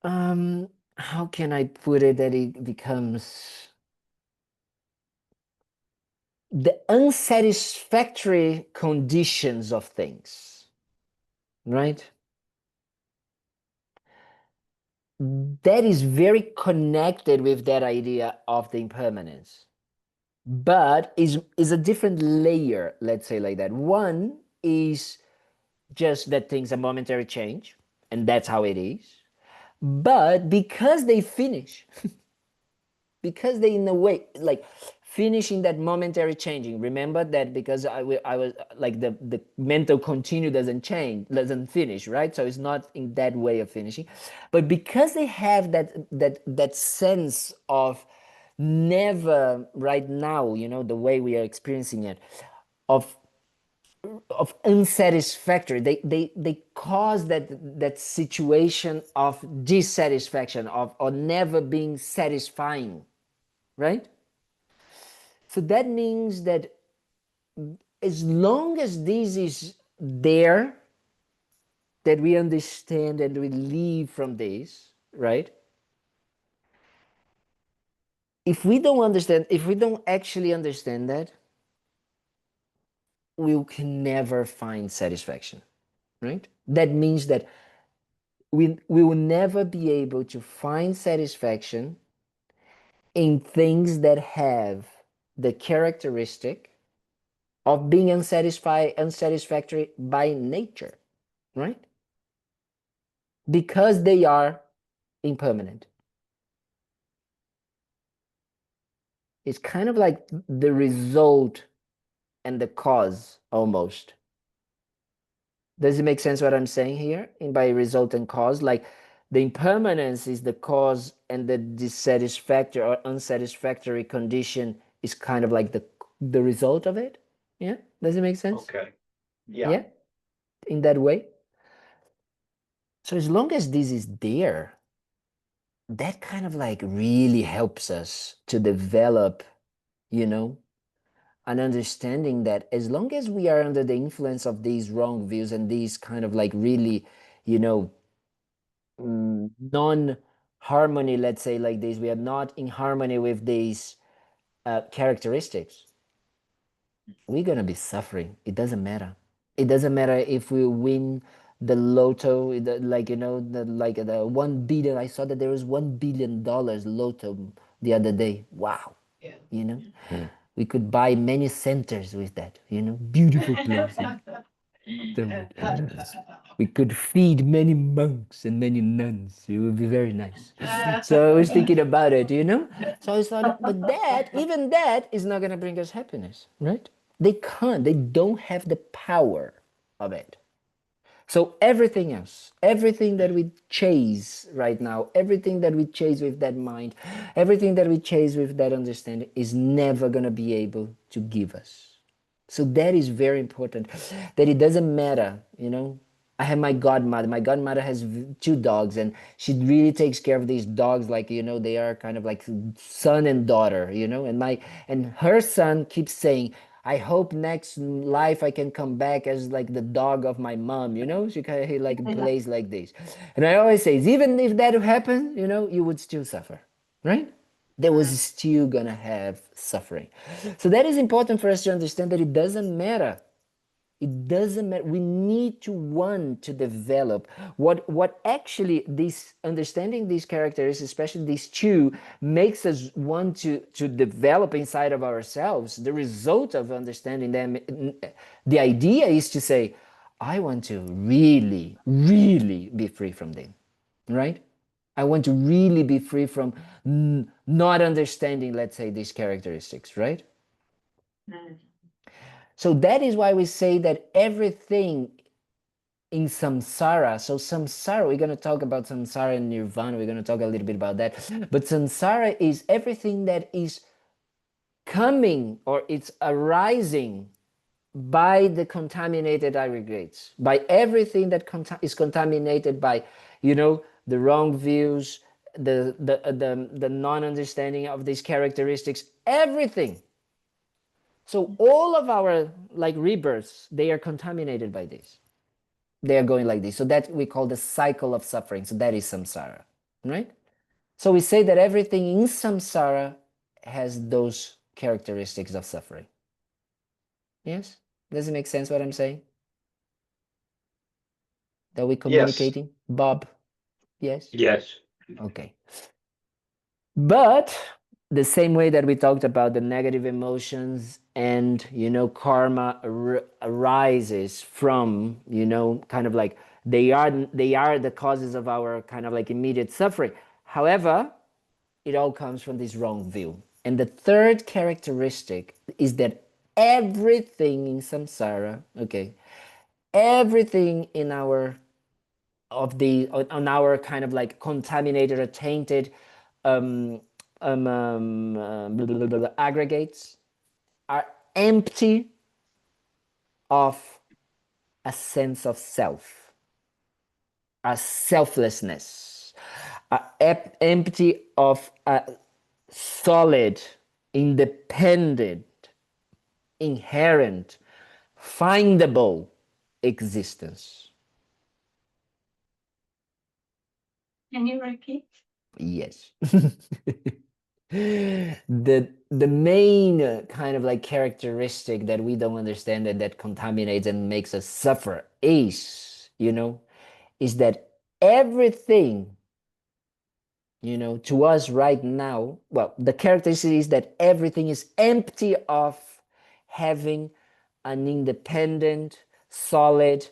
how can I put it that it becomes the unsatisfactory conditions of things, right? That is very connected with that idea of the impermanence, but is a different layer, let's say like that. One is just that things are momentary change, and that's how it is. But because they finish, because they in a way like finishing that momentary changing, remember that, because I was like the mental continue doesn't finish, right? So it's not in that way of finishing, but because they have that sense of never right now, the way we are experiencing it, of unsatisfactory, they cause that situation of dissatisfaction, of or never being satisfying, right? So that means that as long as this is there, that we understand and we live from this, right? If we don't actually understand that, we can never find satisfaction, right? That means that we will never be able to find satisfaction in things that have the characteristic of being unsatisfactory by nature, right? Because they are impermanent. It's kind of like the result and the cause almost. Does it make sense what I'm saying here? And by result and cause, like the impermanence is the cause, and the dissatisfactory or unsatisfactory condition is kind of like the result of it. Yeah, does it make sense? Okay. Yeah. Yeah, in that way. So as long as this is there, that kind of like really helps us to develop, an understanding that as long as we are under the influence of these wrong views and these kind of like really, you know, non-harmony, let's say like this, we are not in harmony with these characteristics, we're going to be suffering. It doesn't matter. It doesn't matter if we win the lotto, like, you know, like the 1 billion. I saw that there was $1 billion lotto the other day. Wow. Yeah. You know, we could buy many centers with that, you know, beautiful places. We could feed many monks and many nuns. It would be very nice. So I was thinking about it, you know. So I thought, but that, even that is not going to bring us happiness, right? They can't. They don't have the power of it. So everything else, everything that we chase right now, everything that we chase with that mind, everything that we chase with that understanding is never going to be able to give us. So that is very important, that it doesn't matter, you know. I have my godmother. My godmother has 2 dogs, and she really takes care of these dogs like, you know, they are kind of like son and daughter, you know. And her son keeps saying, I hope next life I can come back as like the dog of my mom, you know. She kind of like plays like this. And I always say, even if that happened, you know, you would still suffer, right? There was still gonna have suffering. So that is important for us to understand, that it doesn't matter. It doesn't matter. We need to want to develop what actually this understanding these characteristics, especially these 2, makes us want to develop inside of ourselves. The result of understanding them, the idea is to say, I want to really, really be free from them, right? I want to really be free from not understanding, let's say, these characteristics, right? So that is why we say that everything in samsara, so samsara, we're going to talk about samsara and nirvana, we're going to talk a little bit about that, but samsara is everything that is coming or it's arising by the contaminated aggregates, by everything that is contaminated by, you know, the wrong views, the non-understanding of these characteristics, everything. So all of our like rebirths, they are contaminated by this. They are going like this. So that we call the cycle of suffering. So that is samsara, right? So we say that everything in samsara has those characteristics of suffering. Yes? Does it make sense what I'm saying? That we communicating? Yes. Bob? Yes? Yes. Okay. But the same way that we talked about the negative emotions and, you know, karma arises from, you know, kind of like they are the causes of our kind of like immediate suffering. However, it all comes from this wrong view. And the third characteristic is that everything in samsara, okay, everything in our on our kind of like contaminated or tainted aggregates are empty of a sense of self, a selflessness, are empty of a solid, independent, inherent, findable existence. Can you repeat? Yes. The main kind of like characteristic that we don't understand and that contaminates and makes us suffer is, you know, is that everything, you know, to us right now, well, the characteristic is that everything is empty of having an independent, solid,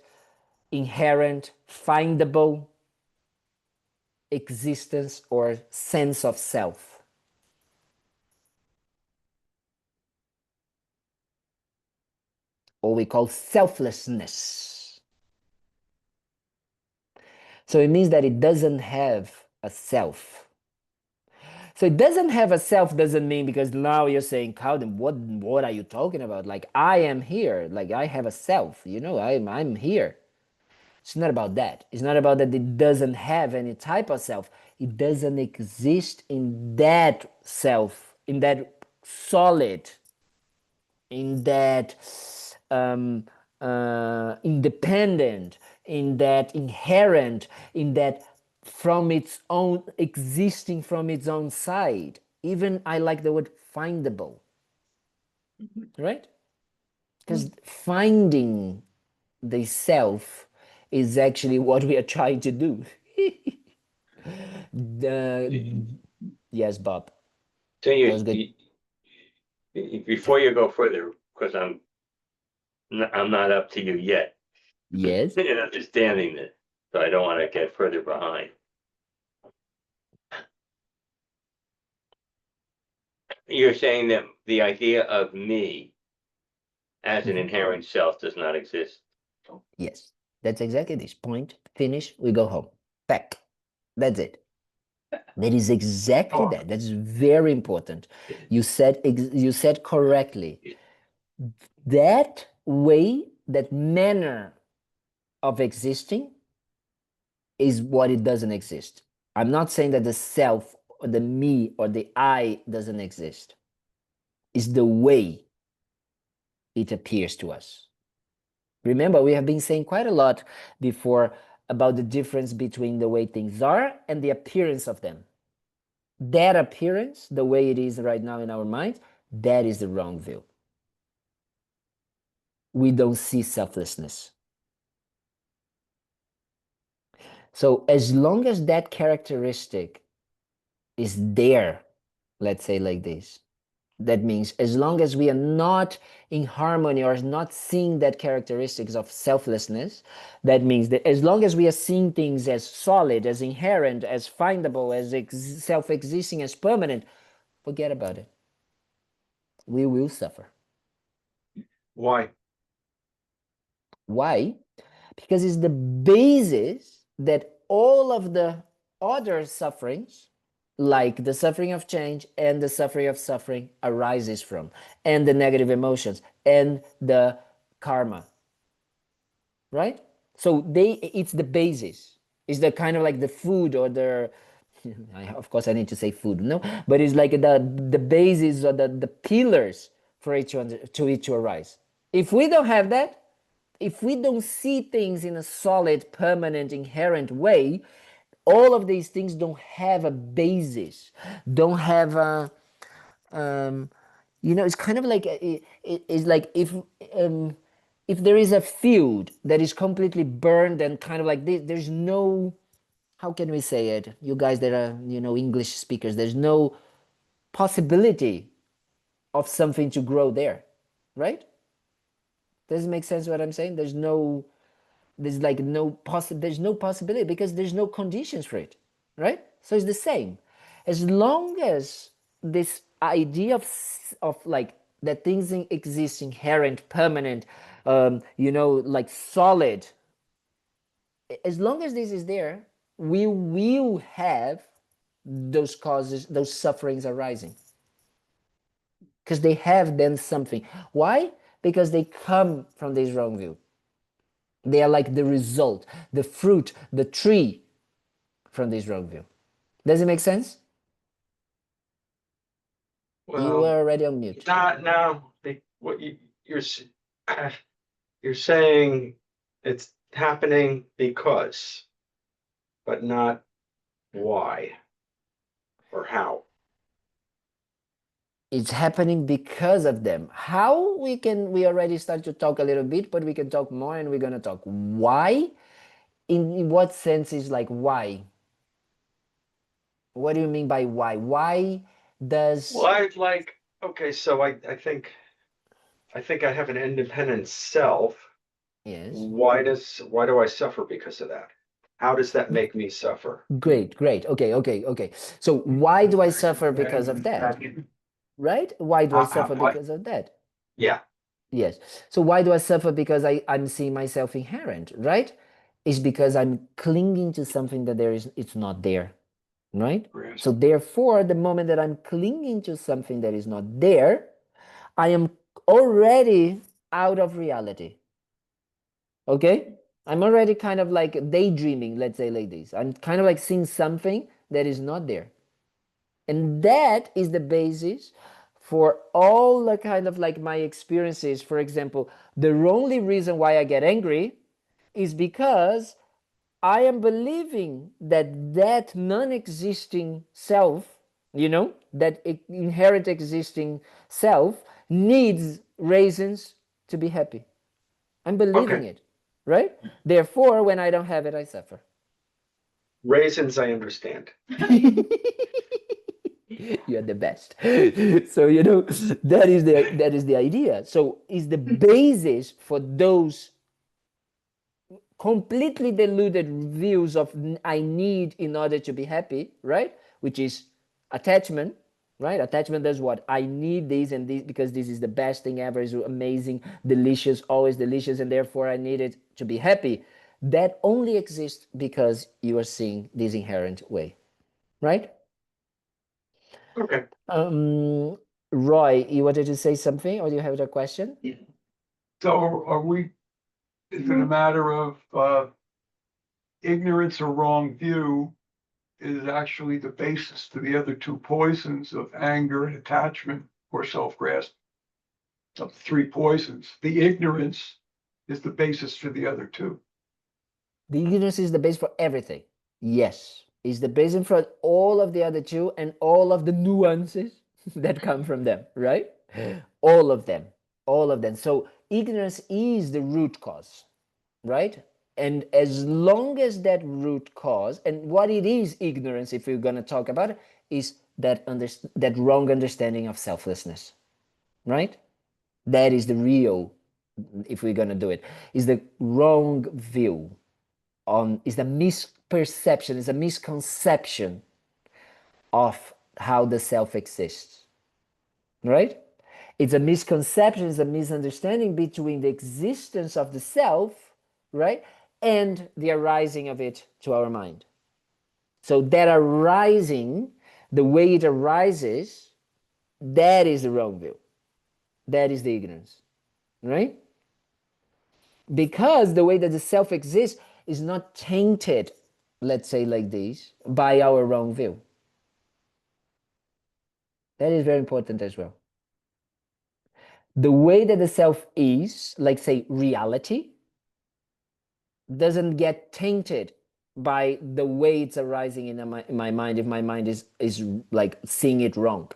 inherent, findable existence or sense of self. Or we call selflessness. So it means that it doesn't have a self. So it doesn't have a self doesn't mean, because now you're saying, Kalden, what are you talking about? Like, I am here, like I have a self, you know, I'm here. It's not about that. It's not about that it doesn't have any type of self. It doesn't exist in that self, in that solid, in that independent, in that inherent, in that from its own existing from its own side. Even I like the word findable, right? Because finding the self is actually what we are trying to do. Yes, Bob. So That was good. before you go further, because I'm not up to you yet Yes. in understanding this, so I don't want to get further behind. You're saying that the idea of me as an inherent self does not exist. Yes. That's exactly this. Point, finish, we go home. Back. That's it. That is exactly that. That's very important. You said correctly. That way, that manner of existing is what it doesn't exist. I'm not saying that the self or the me or the I doesn't exist. It's the way it appears to us. Remember, we have been saying quite a lot before about the difference between the way things are and the appearance of them. That appearance, the way it is right now in our minds, that is the wrong view. We don't see selflessness. So as long as that characteristic is there, let's say like this, that means as long as we are not in harmony or not seeing that characteristics of selflessness, that means that as long as we are seeing things as solid, as inherent, as findable, as self-existing, as permanent, forget about it. We will suffer. Why? Why? Because it's the basis that all of the other sufferings, like the suffering of change and the suffering of suffering, arises from, and the negative emotions and the karma, right? So it's the basis. It's the kind of like the food or the of course I need to say food, no, but it's like the basis or the pillars for it to arise. If we don't have that, if we don't see things in a solid, permanent, inherent way, all of these things don't have a basis, don't have a, it's kind of like it's like if there is a field that is completely burned and kind of like this, there's no, how can we say it? You guys that are English speakers, there's no possibility of something to grow there, right? Does it make sense what I'm saying? There's no possibility because there's no conditions for it, right? So it's the same. As long as this idea of like that things exist inherent, permanent, like solid, as long as this is there, we will have those causes, those sufferings arising, because they have then something. Why? Because they come from this wrong view. They are like the result, the fruit, the tree from this wrong view. Does it make sense? Well, you are already on mute. What you're saying it's happening because, but not why or how. It's happening because of them. How we already start to talk a little bit, but we can talk more, and we're going to talk why. In what sense is like why? What do you mean by why? Why does... Well, I'd like, okay, so I think I have an independent self. Yes. Why do I suffer because of that? How does that make me suffer? Great. Okay. So why do I suffer because of that? Right? Why do I suffer because of that? Yeah. Yes. So why do I suffer? Because I'm seeing myself inherent, right? It's because I'm clinging to something that it's not there, right? Yes. So therefore, the moment that I'm clinging to something that is not there, I am already out of reality. Okay? I'm already kind of like daydreaming, let's say like this. I'm kind of like seeing something that is not there. And that is the basis for all the kind of like my experiences, for example, the only reason why I get angry is because I am believing that that non-existing self, that inherent existing self needs reasons to be happy. I'm believing it, right? Therefore, when I don't have it, I suffer. Raisins, I understand. You're the best. So that is the idea. So is the basis for those completely deluded views of I need in order to be happy, right? Which is attachment, right? Attachment does what? I need this and this because this is the best thing ever, is amazing, delicious, always delicious, and therefore I need it to be happy. That only exists because you are seeing this inherent way, right? Okay. Roy, you wanted to say something, or do you have a question? Yeah. So is it a matter of ignorance or wrong view is actually the basis to the other two poisons of anger and attachment or self-grasp? Of the three poisons, the ignorance is the basis for the other two. The ignorance is the base for everything. Yes, is the basis for all of the other two and all of the nuances that come from them, right? All of them, all of them. So ignorance is the root cause, right? And as long as that root cause, and what it is, ignorance, if we're going to talk about it, is that wrong understanding of selflessness, right? That is the real, if we're going to do it, is the wrong view is the misperception, is a misconception of how the self exists, right? It's a misconception, it's a misunderstanding between the existence of the self, right, and the arising of it to our mind. So that arising, the way it arises, that is the wrong view. That is the ignorance, right? Because the way that the self exists is not tainted, let's say like this, by our wrong view. That is very important as well. The way that the self is, like say reality, doesn't get tainted by the way it's arising in my mind, if my mind is like seeing it wrong,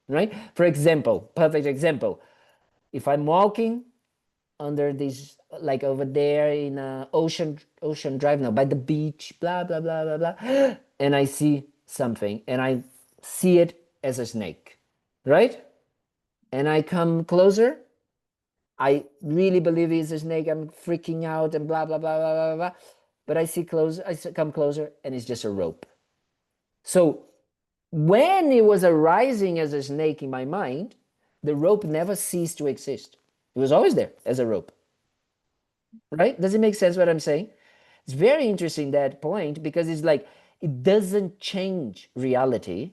right? For example, perfect example, if I'm walking under this, like over there in Ocean Drive now, by the beach, blah, blah, blah, blah, blah, and I see something, and I see it as a snake, right? And I come closer, I really believe it's a snake, I'm freaking out and blah, blah, blah, blah, blah, blah. But I come closer, and it's just a rope. So when it was arising as a snake in my mind, the rope never ceased to exist. It was always there as a rope. Right? Does it make sense what I'm saying? It's very interesting, that point, because it's like it doesn't change reality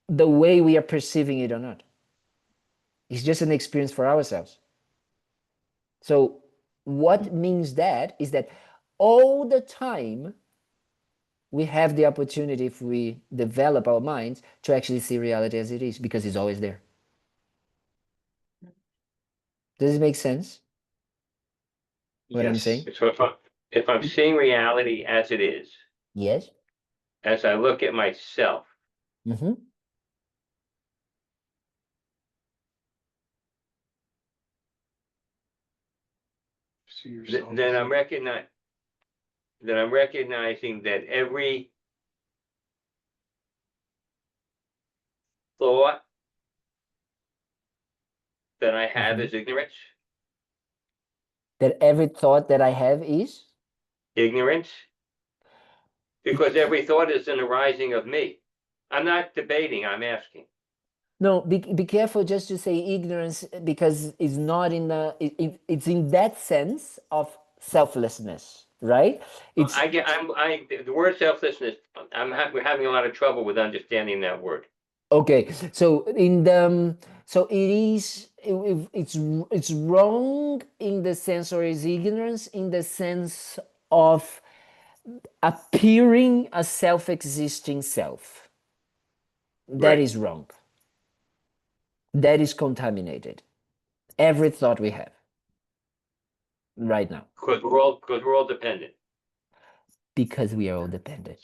the way we are perceiving it or not. It's just an experience for ourselves. So what means that is that all the time we have the opportunity, if we develop our minds, to actually see reality as it is, because it's always there. Does it make sense what I'm saying? So if I'm seeing reality as it is, Yes. as I look at myself, Mm-hmm. See yourself. then I'm recognizing that every thought that I have is ignorance. That every thought that I have is? Ignorance. Because every thought is an arising of me. I'm not debating, I'm asking. No, be careful just to say ignorance, because it's not in it's in that sense of selflessness, right? It's The word selflessness, we're having a lot of trouble with understanding that word. okay. So so it is, it's wrong in the sense, or is ignorance in the sense of appearing a self-existing self. That Right. is wrong. that is contaminated. Every thought we have right now, Because we're all dependent. because we are all dependent.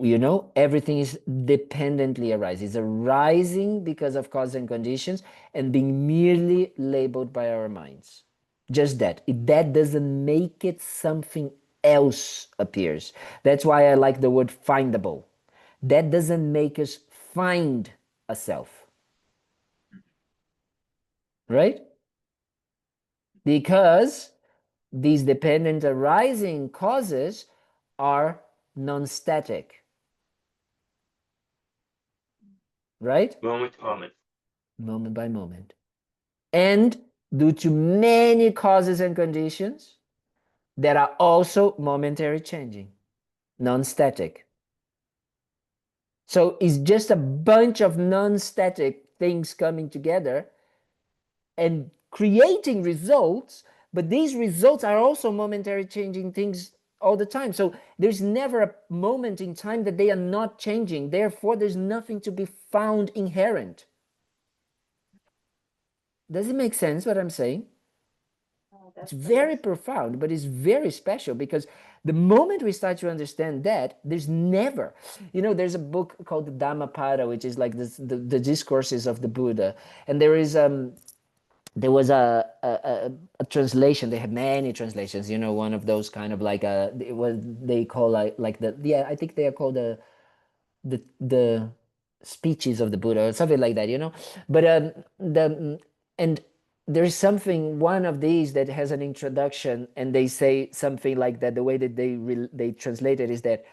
You know, everything is dependently arising. It's arising because of cause and conditions and being merely labeled by our minds. Just that. That doesn't make it something else appears. That's why I like the word findable. That doesn't make us find a self. Right? Because these dependent arising causes are non-static. Right? Moment to moment. Moment by moment. And due to many causes and conditions that are also momentary changing, non-static. So it's just a bunch of non-static things coming together and creating results, but these results are also momentary changing things all the time. So there's never a moment in time that they are not changing. Therefore, there's nothing to be found inherent. Does it make sense what I'm saying? It's very profound, but it's very special because the moment we start to understand that, there's never, you know, there's a book called the Dhammapada, which is like this, the discourses of the Buddha, and there was a translation. They have many translations, you know, one of those kind of like it was, they call like the, yeah, I think they are called the speeches of the Buddha or something like that, you know. But and there's something, one of these that has an introduction, and they say something like that. The way that they translate it is that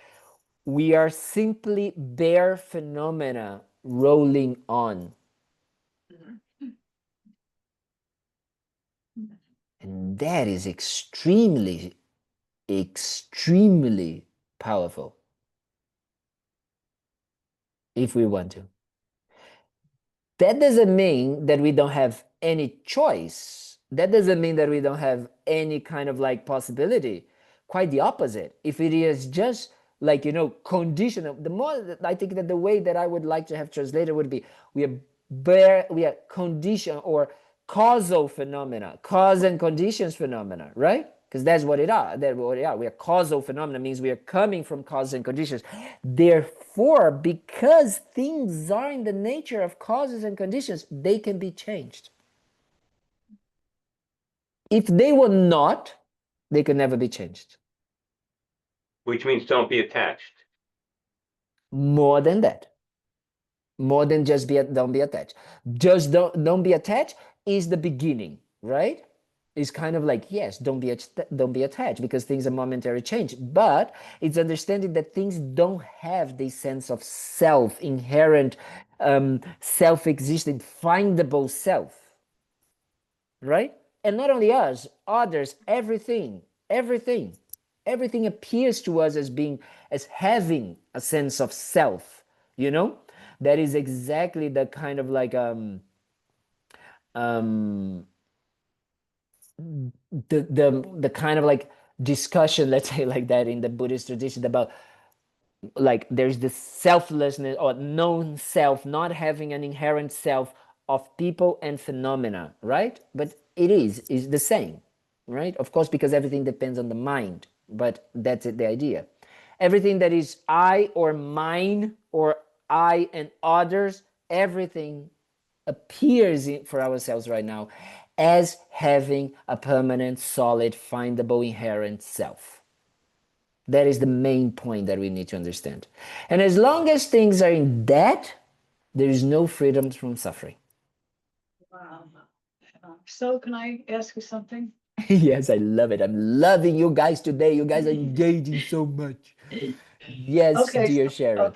we are simply bare phenomena rolling on. And that is extremely, extremely powerful if we want to. That doesn't mean that we don't have any choice. That doesn't mean that we don't have any kind of like possibility. Quite the opposite. If it is just like, you know, conditional, the more, I think that the way that I would like to have translated would be, we are condition or causal phenomena, cause and conditions phenomena, right? Because that's what it are. That's what it are. We are causal phenomena, means we are coming from causes and conditions. Therefore, because things are in the nature of causes and conditions, they can be changed. If they were not, they could never be changed. Which means don't be attached. More than that. More than just don't be attached. Just don't be attached is the beginning, right? It's kind of like, yes, don't be attached because things are momentary change. But it's understanding that things don't have this sense of self, inherent, self-existent, findable self, right? And not only us, others, everything appears to us as having a sense of self, you know? That is exactly the kind of like the kind of like discussion, let's say like that, in the Buddhist tradition about like there's this selflessness or known self, not having an inherent self of people and phenomena, right? But it is the same, right? Of course, because everything depends on the mind, but that's it, the idea. Everything that is I or mine or I and others, everything appears for ourselves right now as having a permanent, solid, findable, inherent self. That is the main point that we need to understand. And as long as things are in that, there is no freedom from suffering. Wow. So can I ask you something? Yes, I love it. I'm loving you guys today. You guys are engaging so much. Yes, Okay, dear Sharon.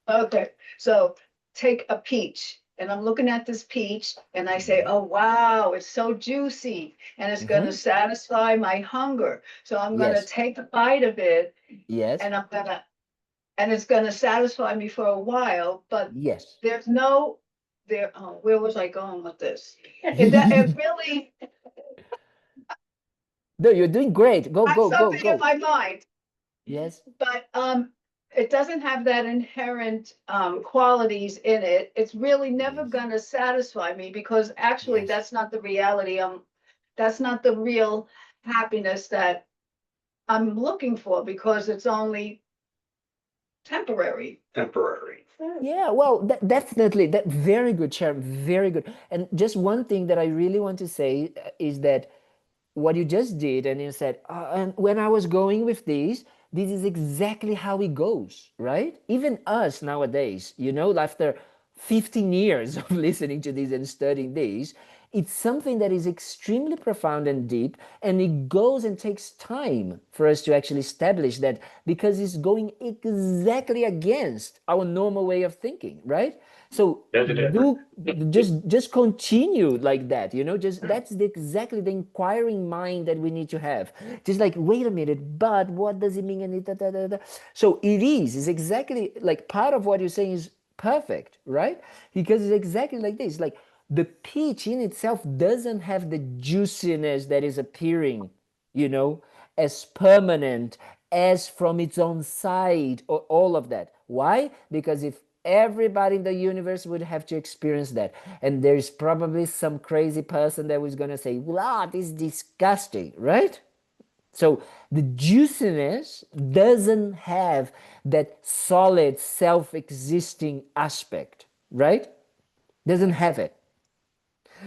okay. So take a peach, and I'm looking at this peach, and I say, "Oh wow, it's so juicy, and it's going to satisfy my hunger." So I'm going to Yes. take a bite of it, Yes. and it's going to satisfy me for a while. But Yes. there's no there. Oh, where was I going with this? It really No, you're doing great. Go, got go, go, something in go. my mind. Yes. But it doesn't have that inherent qualities in it. It's really never Yes. gonna satisfy me because actually Yes. that's not the reality. That's not the real happiness that I'm looking for because it's only temporary. Temporary. Yeah, well, definitely, that very good, Sharon, very good. And just one thing that I really want to say is that what you just did, and you said, and when I was going with this is exactly how it goes, right? Even us nowadays, after 15 years of listening to this and studying this, it's something that is extremely profound and deep, and it goes and takes time for us to actually establish that because it's going exactly against our normal way of thinking, right? So That's it. do just continue like that, just that's exactly the inquiring mind that we need to have. Just like, wait a minute, but what does it mean? And so it's exactly like part of what you're saying is perfect, right? Because it's exactly like this. Like the peach in itself doesn't have the juiciness that is appearing, as permanent as from its own side, or all of that. Why? Because if everybody in the universe would have to experience that, and there's probably some crazy person that was going to say, wow, this is disgusting, right? So the juiciness doesn't have that solid self-existing aspect, right? Doesn't have it.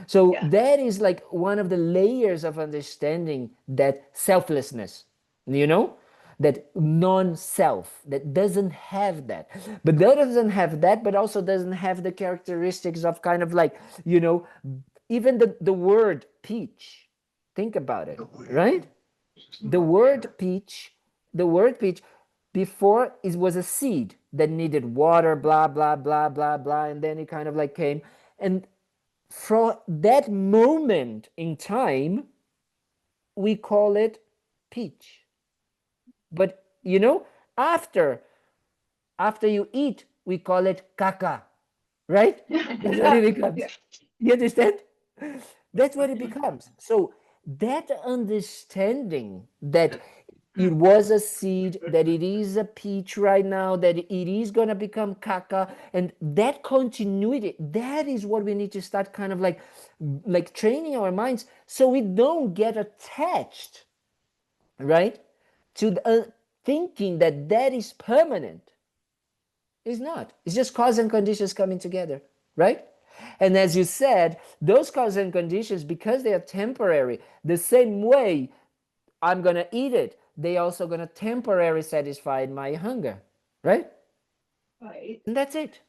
So Yeah. that is like one of the layers of understanding that selflessness, that non-self, that doesn't have that. But that doesn't have that, but also doesn't have the characteristics of kind of like, even the word peach. Think about it, right? The word peach, the word peach, before it was a seed that needed water, blah, blah, blah, blah, blah, and then it kind of like came. And from that moment in time, we call it peach. But after you eat, we call it caca, right? That's what it becomes. Yeah. You understand? That's what it becomes. So that understanding that it was a seed, that it is a peach right now, that it is going to become caca, and that continuity, that is what we need to start kind of like training our minds so we don't get attached, right, to thinking that that is permanent. It's not. It's just cause and conditions coming together, right? And as you said, those causes and conditions, because they are temporary, the same way I'm going to eat it, they also going to temporarily satisfy my hunger, right? Right. And that's it.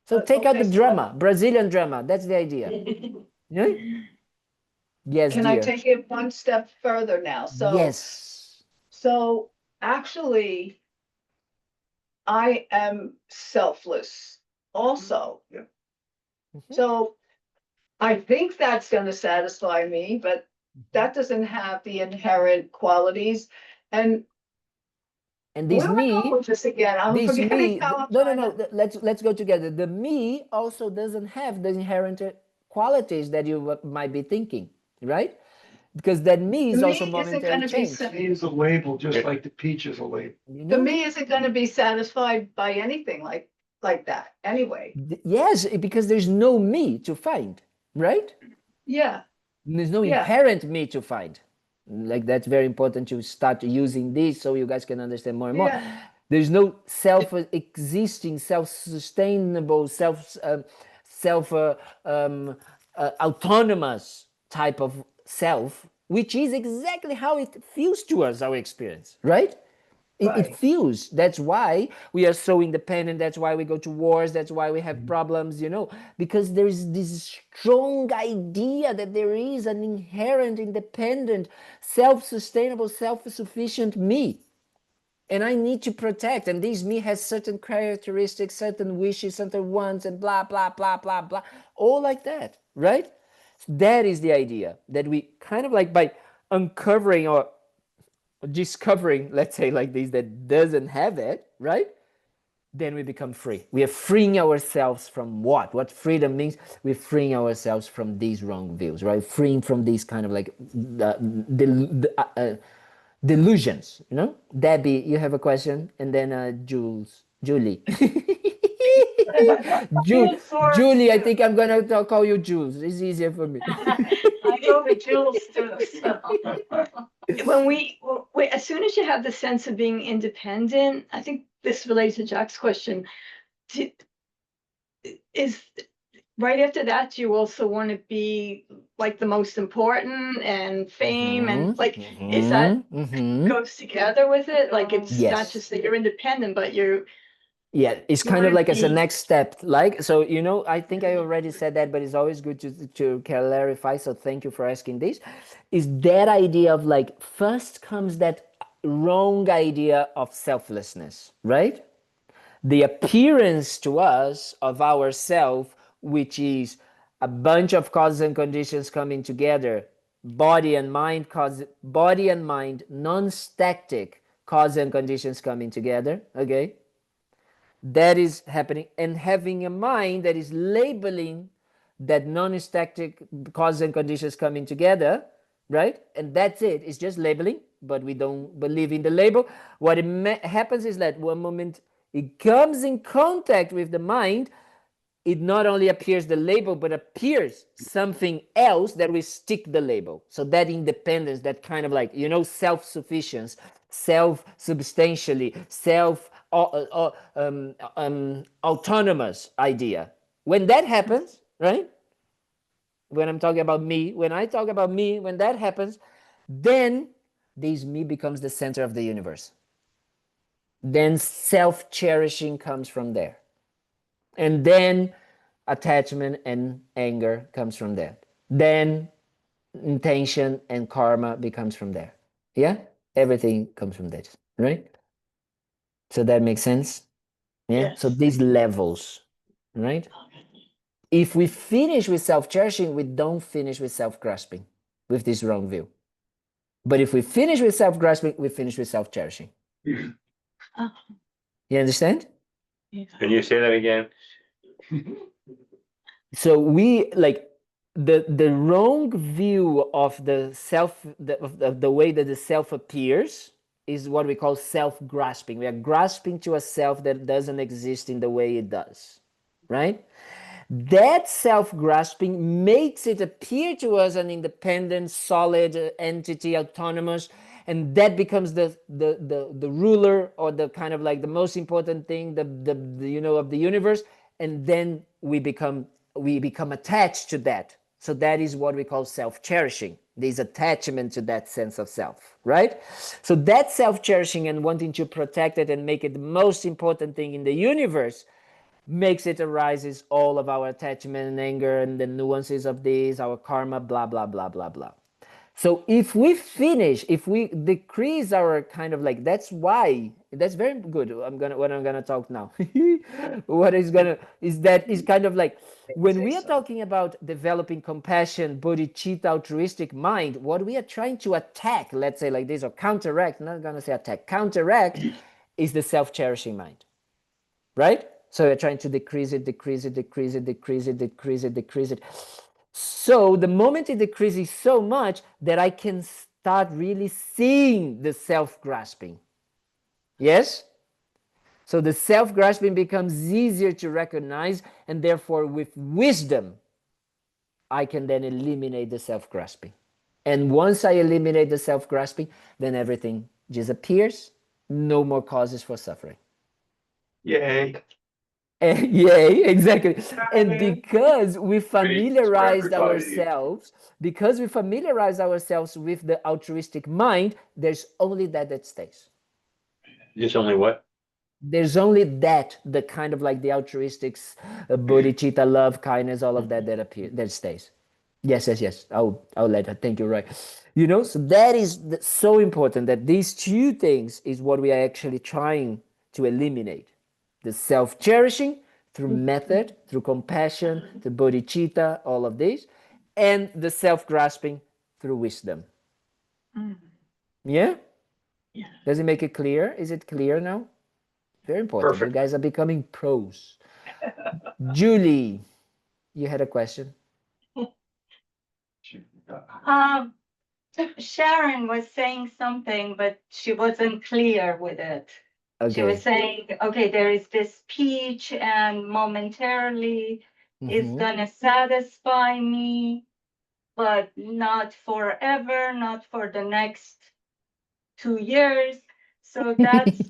So take out Okay, the drama, Brazilian drama. That's the idea. Yeah? Yes, can I dear. take it one step further now? Yes. So actually, I am selfless also. Yeah. So I think that's going to satisfy me, but that doesn't have the inherent qualities. And And this where am I me, going with this again? I'm this forgetting me, how I'm no, trying to. let's go together. The me also doesn't have the inherent qualities that you might be thinking, right? Because that me The is also me isn't momentary going to be change. It is a label, just like the peach is a label. the me isn't going to be satisfied by anything like that anyway. Yes, because there's no me to find, right? Yeah, There's no yeah, inherent me to find. Like that's very important to start using this so you guys can understand more and more. yeah. There's no self-existing, self-sustainable, self autonomous type of self, which is exactly how it feels to us, our experience, right? It Right. feels. That's why we are so independent. That's why we go to wars. That's why we have problems, because there is this strong idea that there is an inherent, independent, self-sustainable, self-sufficient me. And I need to protect. And this me has certain characteristics, certain wishes, certain wants, and blah, blah, blah, blah, blah. All like that, right? That is the idea that we kind of like by uncovering or discovering, let's say like this, that doesn't have it, right? Then we become free. We are freeing ourselves from what? What freedom means? We're freeing ourselves from these wrong views, right? Freeing from these kind of like the delusions, you know. Debbie, you have a question, and then Julie. Jules works Julie, I too. think I'm gonna call you Jules. It's easier for me. I go with Jules too, so. When as soon as you have the sense of being independent, I think this relates to Jack's question. Is right after that, you also want to be like the most important and fame and like, is that goes together with it? Like, it's not just Yes. that you're independent, but you're Yeah, it's you kind of wanna like as a be- next step. Like, so, you know, I think I already said that, but it's always good to clarify. So thank you for asking this. Is that idea of like, first comes that wrong idea of selflessness, right? The appearance to us of ourself, which is a bunch of causes and conditions coming together, body and mind, non-static causes and conditions coming together, okay? That is happening, and having a mind that is labeling that non-static causes and conditions coming together, right? And that's it. It's just labeling, but we don't believe in the label. What happens is that one moment it comes in contact with the mind, it not only appears the label, but appears something else that we stick the label. So that independence, that kind of like, you know, self-sufficiency, self-substantially, autonomous idea. When that happens, right? When I'm talking about me, when I talk about me, when that happens, then this me becomes the center of the universe. Then self-cherishing comes from there. And then attachment and anger comes from that. Then intention and karma becomes from there. Yeah? Everything comes from that, right? So that makes sense? Yeah? Yes. So these levels, right? If we finish with self-cherishing, we don't finish with self-grasping, with this wrong view. But if we finish with self-grasping, we finish with self-cherishing. Oh, You understand? Can you say that again? So we like the wrong view of the self, of the way that the self appears is what we call self-grasping. We are grasping to a self that doesn't exist in the way it does, right? That self-grasping makes it appear to us an independent, solid entity, autonomous, and that becomes the ruler, or the kind of like the most important thing, the you know, of the universe, and then we become attached to that. So that is what we call self-cherishing. There's attachment to that sense of self, right? So that self-cherishing and wanting to protect it and make it the most important thing in the universe makes it arises all of our attachment and anger and the nuances of this, our karma, blah, blah, blah, blah, blah. So if we decrease our kind of like, that's why, that's very good. I'm gonna talk now. What is kind of like, when we are talking about developing compassion, bodhicitta, altruistic mind, what we are trying to attack, let's say like this, or counteract, not gonna say attack, counteract, is the self-cherishing mind, right? So we're trying to decrease it. So the moment it decreases so much that I can start really seeing the self-grasping. Yes? So the self-grasping becomes easier to recognize, and therefore with wisdom, I can then eliminate the self-grasping. And once I eliminate the self-grasping, then everything disappears. No more causes for suffering. Yay. Yay, exactly. And because we familiarized ourselves, with the altruistic mind, there's only that stays. Just only what? There's only that, the kind of like the altruistic bodhicitta, love, kindness, all of that appears, that stays. Yes. I'll let her. Thank you. Right. You know, so that is so important, that these two things is what we are actually trying to eliminate. The self-cherishing through method, through compassion, through bodhicitta, all of these, and the self-grasping through wisdom. Yeah? yeah. Does it make it clear? Is it clear now? Very important. Perfect. You guys are becoming pros. Julie, you had a question? Sharon was saying something, but she wasn't clear with it. She was saying, okay, there is this peach, and momentarily it's gonna satisfy me, but not forever, not for the next 2 years. So that's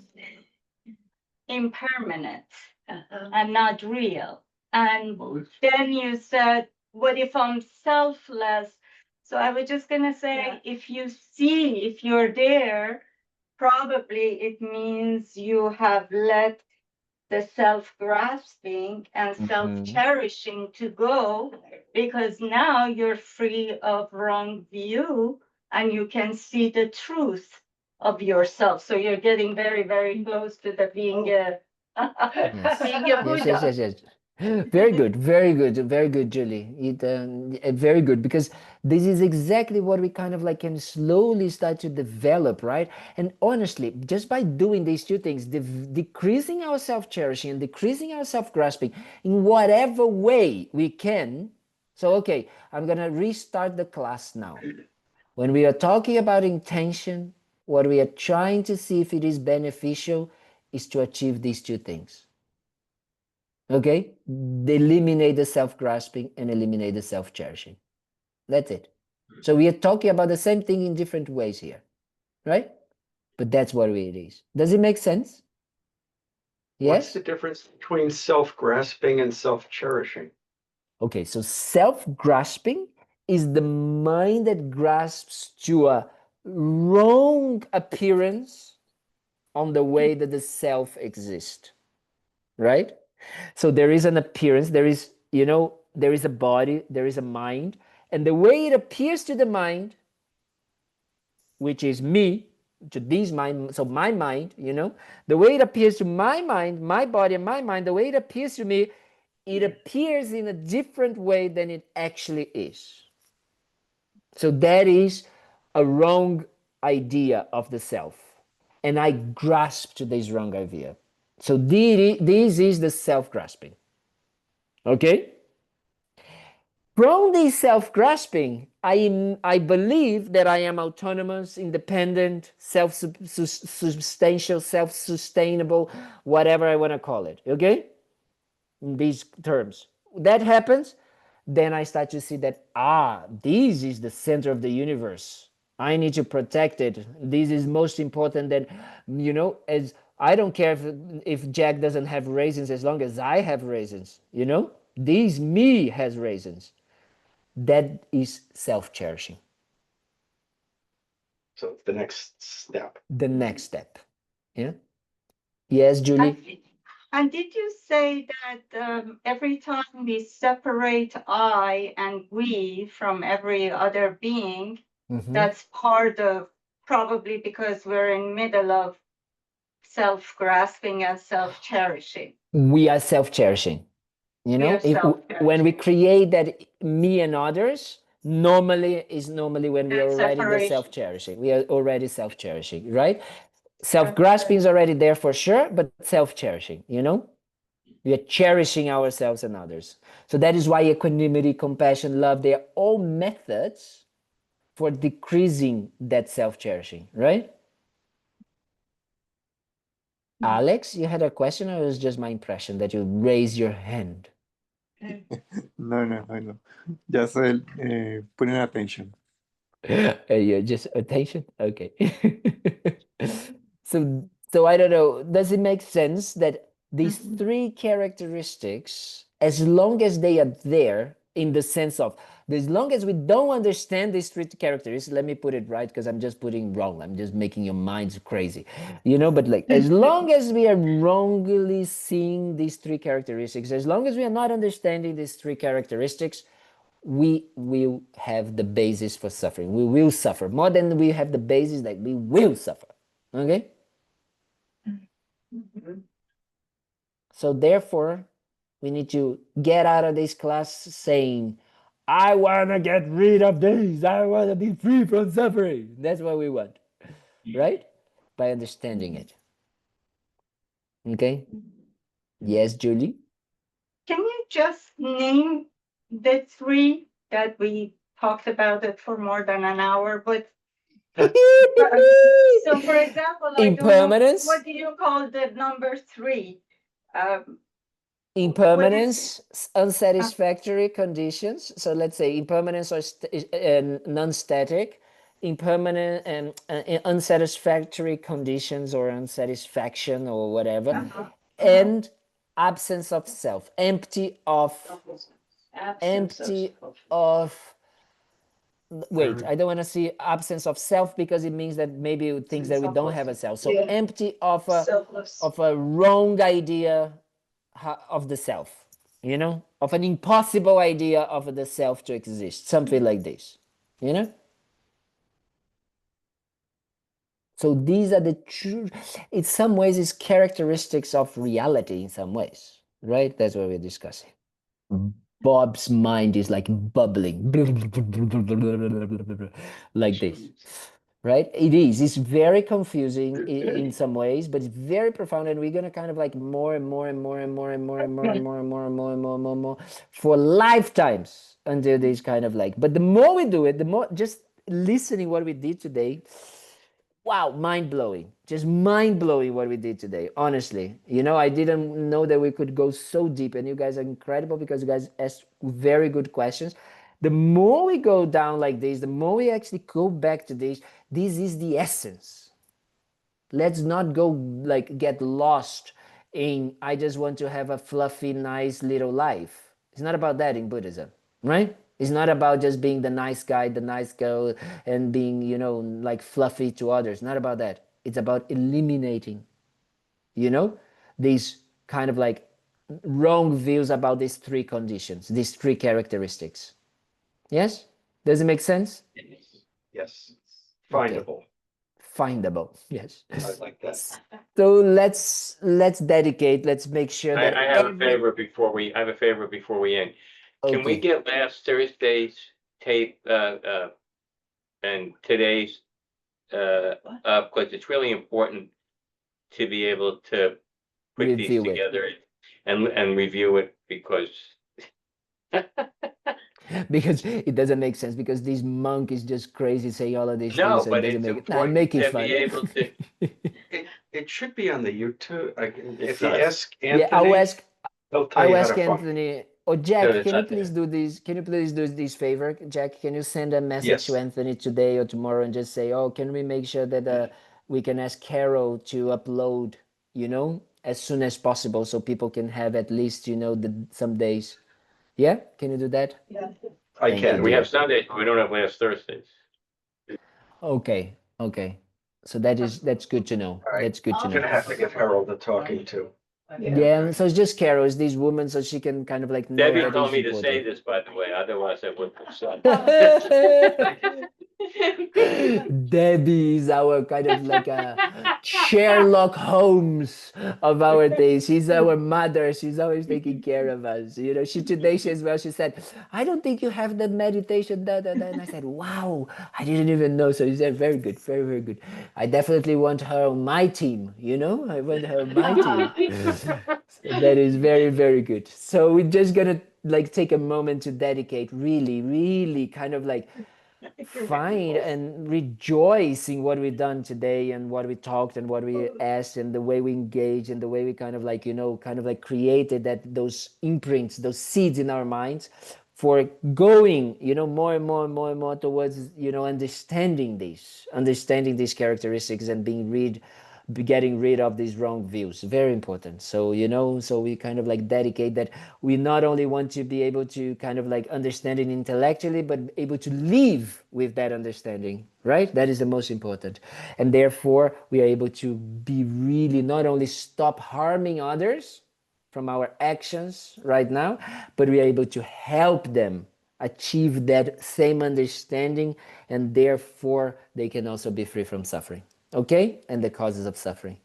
impermanent and not real. And then you said, what if I'm selfless? So I was just gonna say, if you see, if you're there, probably it means you have let the self-grasping and self-cherishing to go, because now you're free of wrong view and you can see the truth of yourself. So you're getting very, very close to the being a Yes. being a Buddha. Yes. Very good, very good, Julie. Very good, because this is exactly what we kind of like can slowly start to develop, right? And honestly, just by doing these two things, decreasing our self-cherishing and decreasing our self-grasping in whatever way we can. So, okay, I'm gonna restart the class now. When we are talking about intention, what we are trying to see if it is beneficial is to achieve these two things. Okay? Eliminate the self-grasping and eliminate the self-cherishing. That's it. So we are talking about the same thing in different ways here, right? But that's what it is. Does it make sense? What's Yes? the difference between self-grasping and self-cherishing? Okay, so self-grasping is the mind that grasps to a wrong appearance on the way that the self exists, right? So there is an appearance, there is, there is a body, there is a mind, and the way it appears to the mind, which is me, to this mind, so my mind, the way it appears to my mind, my body and my mind, the way it appears to me, it appears in a different way than it actually is. So that is a wrong idea of the self. And I grasp to this wrong idea. So this is the self-grasping. Okay? From this self-grasping, I believe that I am autonomous, independent, self-substantial, self-sustainable, whatever I want to call it. Okay? In these terms. That happens, then I start to see that, this is the center of the universe. I need to protect it. This is most important than, as I don't care if Jack doesn't have raisins as long as I have raisins, This me has raisins. That is self-cherishing. So it's the next step. The next step. Yeah. Yes, Julie? And did you say that every time we separate I and we from every other being, that's part of, probably because we're in middle of self-grasping and self-cherishing? We are self-cherishing. When we create that me and others, normally when we are already in the self-cherishing. We are already self-cherishing, right? Self-grasping is already there for sure, but self-cherishing, we are cherishing ourselves and others. So that is why equanimity, compassion, love, they are all methods for decreasing that self-cherishing, right? Alex, you had a question, or it was just my impression that you raised your hand? No. Just putting attention. Yeah, just attention. Okay. So I don't know. Does it make sense that these three characteristics, as long as they are there, in the sense of, as long as we don't understand these three characteristics, let me put it right, because I'm just putting wrong. I'm just making your minds crazy, but like, as long as we are wrongly seeing these three characteristics, as long as we are not understanding these three characteristics, we will have the basis for suffering. We will suffer more than we have the basis that we will suffer. Okay? So therefore, we need to get out of this class saying, I want to get rid of this. I want to be free from suffering. That's what we want. Right? By understanding it. Okay? Yes, Julie? Can you just name the three that we talked about it for more than an hour, but so for example, I don't know, Impermanence. what do you call the number 3? Impermanence, unsatisfactory conditions. So let's say impermanence or non-static, impermanent and unsatisfactory conditions or unsatisfaction or whatever, and absence of self, empty of wait, I don't want to see absence of self because it means that maybe things that we don't have a self. So empty of a wrong idea of the self, you know, of an impossible idea of the self to exist, something like this, you know. So these are the true, in some ways, it's characteristics of reality in some ways, right? That's what we're discussing. Bob's mind is like bubbling like this, right? It is. It's very confusing in some ways, but it's very profound, and we're gonna kind of like more and more and more and more and more and more and more and more and more and more and more and more for lifetimes until this kind of like. But the more we do it, the more just listening what we did today. Wow, mind-blowing, just mind-blowing what we did today, honestly. You know, I didn't know that we could go so deep, and you guys are incredible because you guys asked very good questions. The more we go down like this, the more we actually go back to this is the essence. Let's not go like get lost in, I just want to have a fluffy, nice little life. It's not about that in Buddhism, right? It's not about just being the nice guy, the nice girl, and being, you know, like fluffy to others. Not about that. It's about eliminating, you know, these kind of like wrong views about these 3 conditions, these 3 characteristics. Yes? Does it make sense? Yes. Okay. Findable. Findable. Yes. I like that. So let's dedicate. Let's make sure that I have a favor before we end. Can we Okay. get last Thursday's tape and today's up, because it's really important to be able to put these Review it. together and review it, because Because it doesn't make sense, because this monk is just crazy saying all of these no, things, so it but doesn't it's make it. I'm important making to fun. be able to. It should be on the YouTube. If you not. ask Anthony, Yeah, I'll ask he'll tell you how to find. Anthony or Jack. No, it's Can you not there. please do this? Can you please do this favor, Jack? Can you send a message Yes. to Anthony today or tomorrow and just say, "Oh, can we make sure that we can ask Carol to upload, you know, as soon as possible, so people can have at least, you know, some days." Yeah, can you do that? Yeah. I Thank can. you, We dear. have Sundays, but we don't have last Thursdays. Okay, okay. So that's good to know. All right. That's good to I'm know. gonna have to give Harold a talking to. Yeah, so it's just Carol, it's this woman, so she can kind of like know Debbie that told it's me to say important. this, by the way, otherwise I wouldn't have said. Debbie is our kind of like a Sherlock Holmes of our days. She's our mother. She's always taking care of us. You know, today as well, she said, "I don't think you have the meditation, da, da, da." And I said, "Wow, I didn't even know." So she said, "Very good, very, very good. I definitely want her on my team, you know? I want her on my team." So that is very, very good. So we're just gonna like take a moment to dedicate, really, really kind of like find and rejoice in what we've done today and what we talked and what we asked and the way we engaged and the way we kind of like, you know, kind of like created those imprints, those seeds in our minds for going, you know, more and more and more and more towards, you know, understanding these characteristics and getting rid of these wrong views. Very important. So, you know, so we kind of like dedicate that we not only want to be able to kind of like understand it intellectually, but able to live with that understanding, right? That is the most important. And therefore, we are able to be really not only stop harming others from our actions right now, but we are able to help them achieve that same understanding, and therefore they can also be free from suffering. Okay? And the causes of suffering.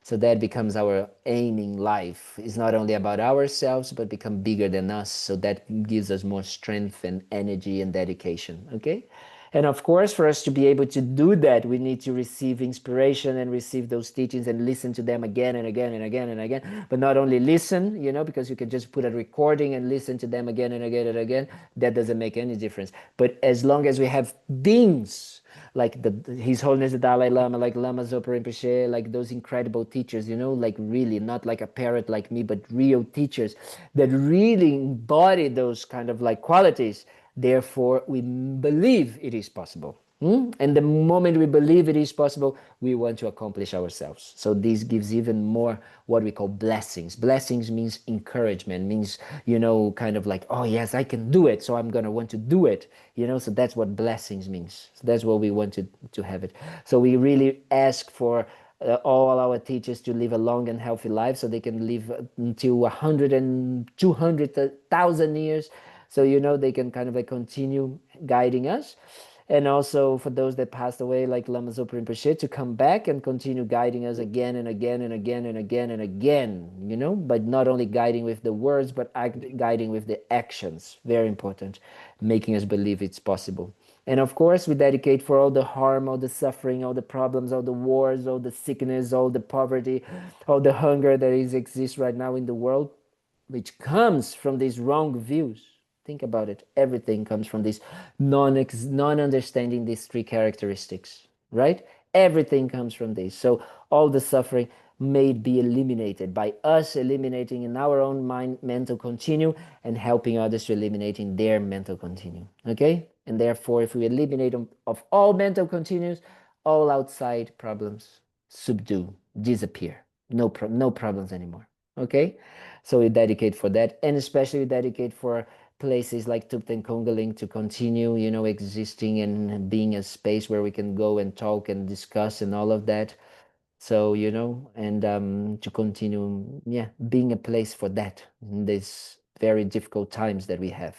So that becomes our aim in life. It's not only about ourselves, but become bigger than us. So that gives us more strength and energy and dedication. Okay? And of course, for us to be able to do that, we need to receive inspiration and receive those teachings and listen to them again and again and again and again. But not only listen, because you can just put a recording and listen to them again and again and again. That doesn't make any difference. But as long as we have beings like His Holiness the Dalai Lama, like Lama Zopa Rinpoche, like those incredible teachers, like really not like a parrot like me, but real teachers that really embody those kind of like qualities. Therefore, we believe it is possible. And the moment we believe it is possible, we want to accomplish ourselves. So this gives even more what we call blessings. Blessings means encouragement, means, kind of like, oh yes, I can do it. So I'm going to want to do it. So that's what blessings means. So that's what we want to have it. So we really ask for all our teachers to live a long and healthy life so they can live until 100 and 200,000 years. So, they can kind of like continue guiding us. And also for those that passed away, like Lama Zopa Rinpoche, to come back and continue guiding us again and again and again and again and again, but not only guiding with the words, but guiding with the actions. Very important, making us believe it's possible. And of course, we dedicate for all the harm, all the suffering, all the problems, all the wars, all the sickness, all the poverty, all the hunger that exists right now in the world, which comes from these wrong views. Think about it. Everything comes from this non-understanding these three characteristics, right? Everything comes from this. So all the suffering may be eliminated by us eliminating in our own mind mental continue and helping others to eliminating their mental continue. Okay? And therefore, if we eliminate of all mental continues, all outside problems subdue, disappear. No problems anymore. Okay? So we dedicate for that, and especially we dedicate for places like Thubten Kalden to continue, existing and being a space where we can go and talk and discuss and all of that. So, and to continue, being a place for that in these very difficult times that we have.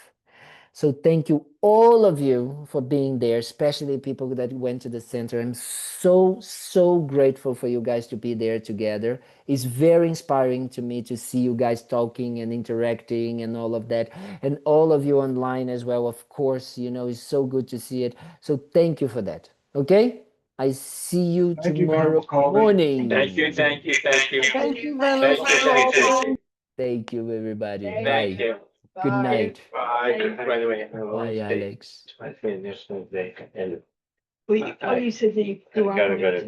So thank you, all of you, for being there, especially people that went to the center. I'm so grateful for you guys to be there together. It's very inspiring to me to see you guys talking and interacting and all of that. And all of you online as well, of course, it's so good to see it. So thank you for that. Okay? I see you Thank you, tomorrow Venerable Kalden. morning. Thank you. Thank you, Thank you, Thank Kalden. Thank you, everybody. Thank Bye. Thank you. Good Bye. night. Bye. By the way, I want Bye, to say, Alex. it's my National Day, and You said that you gotta go to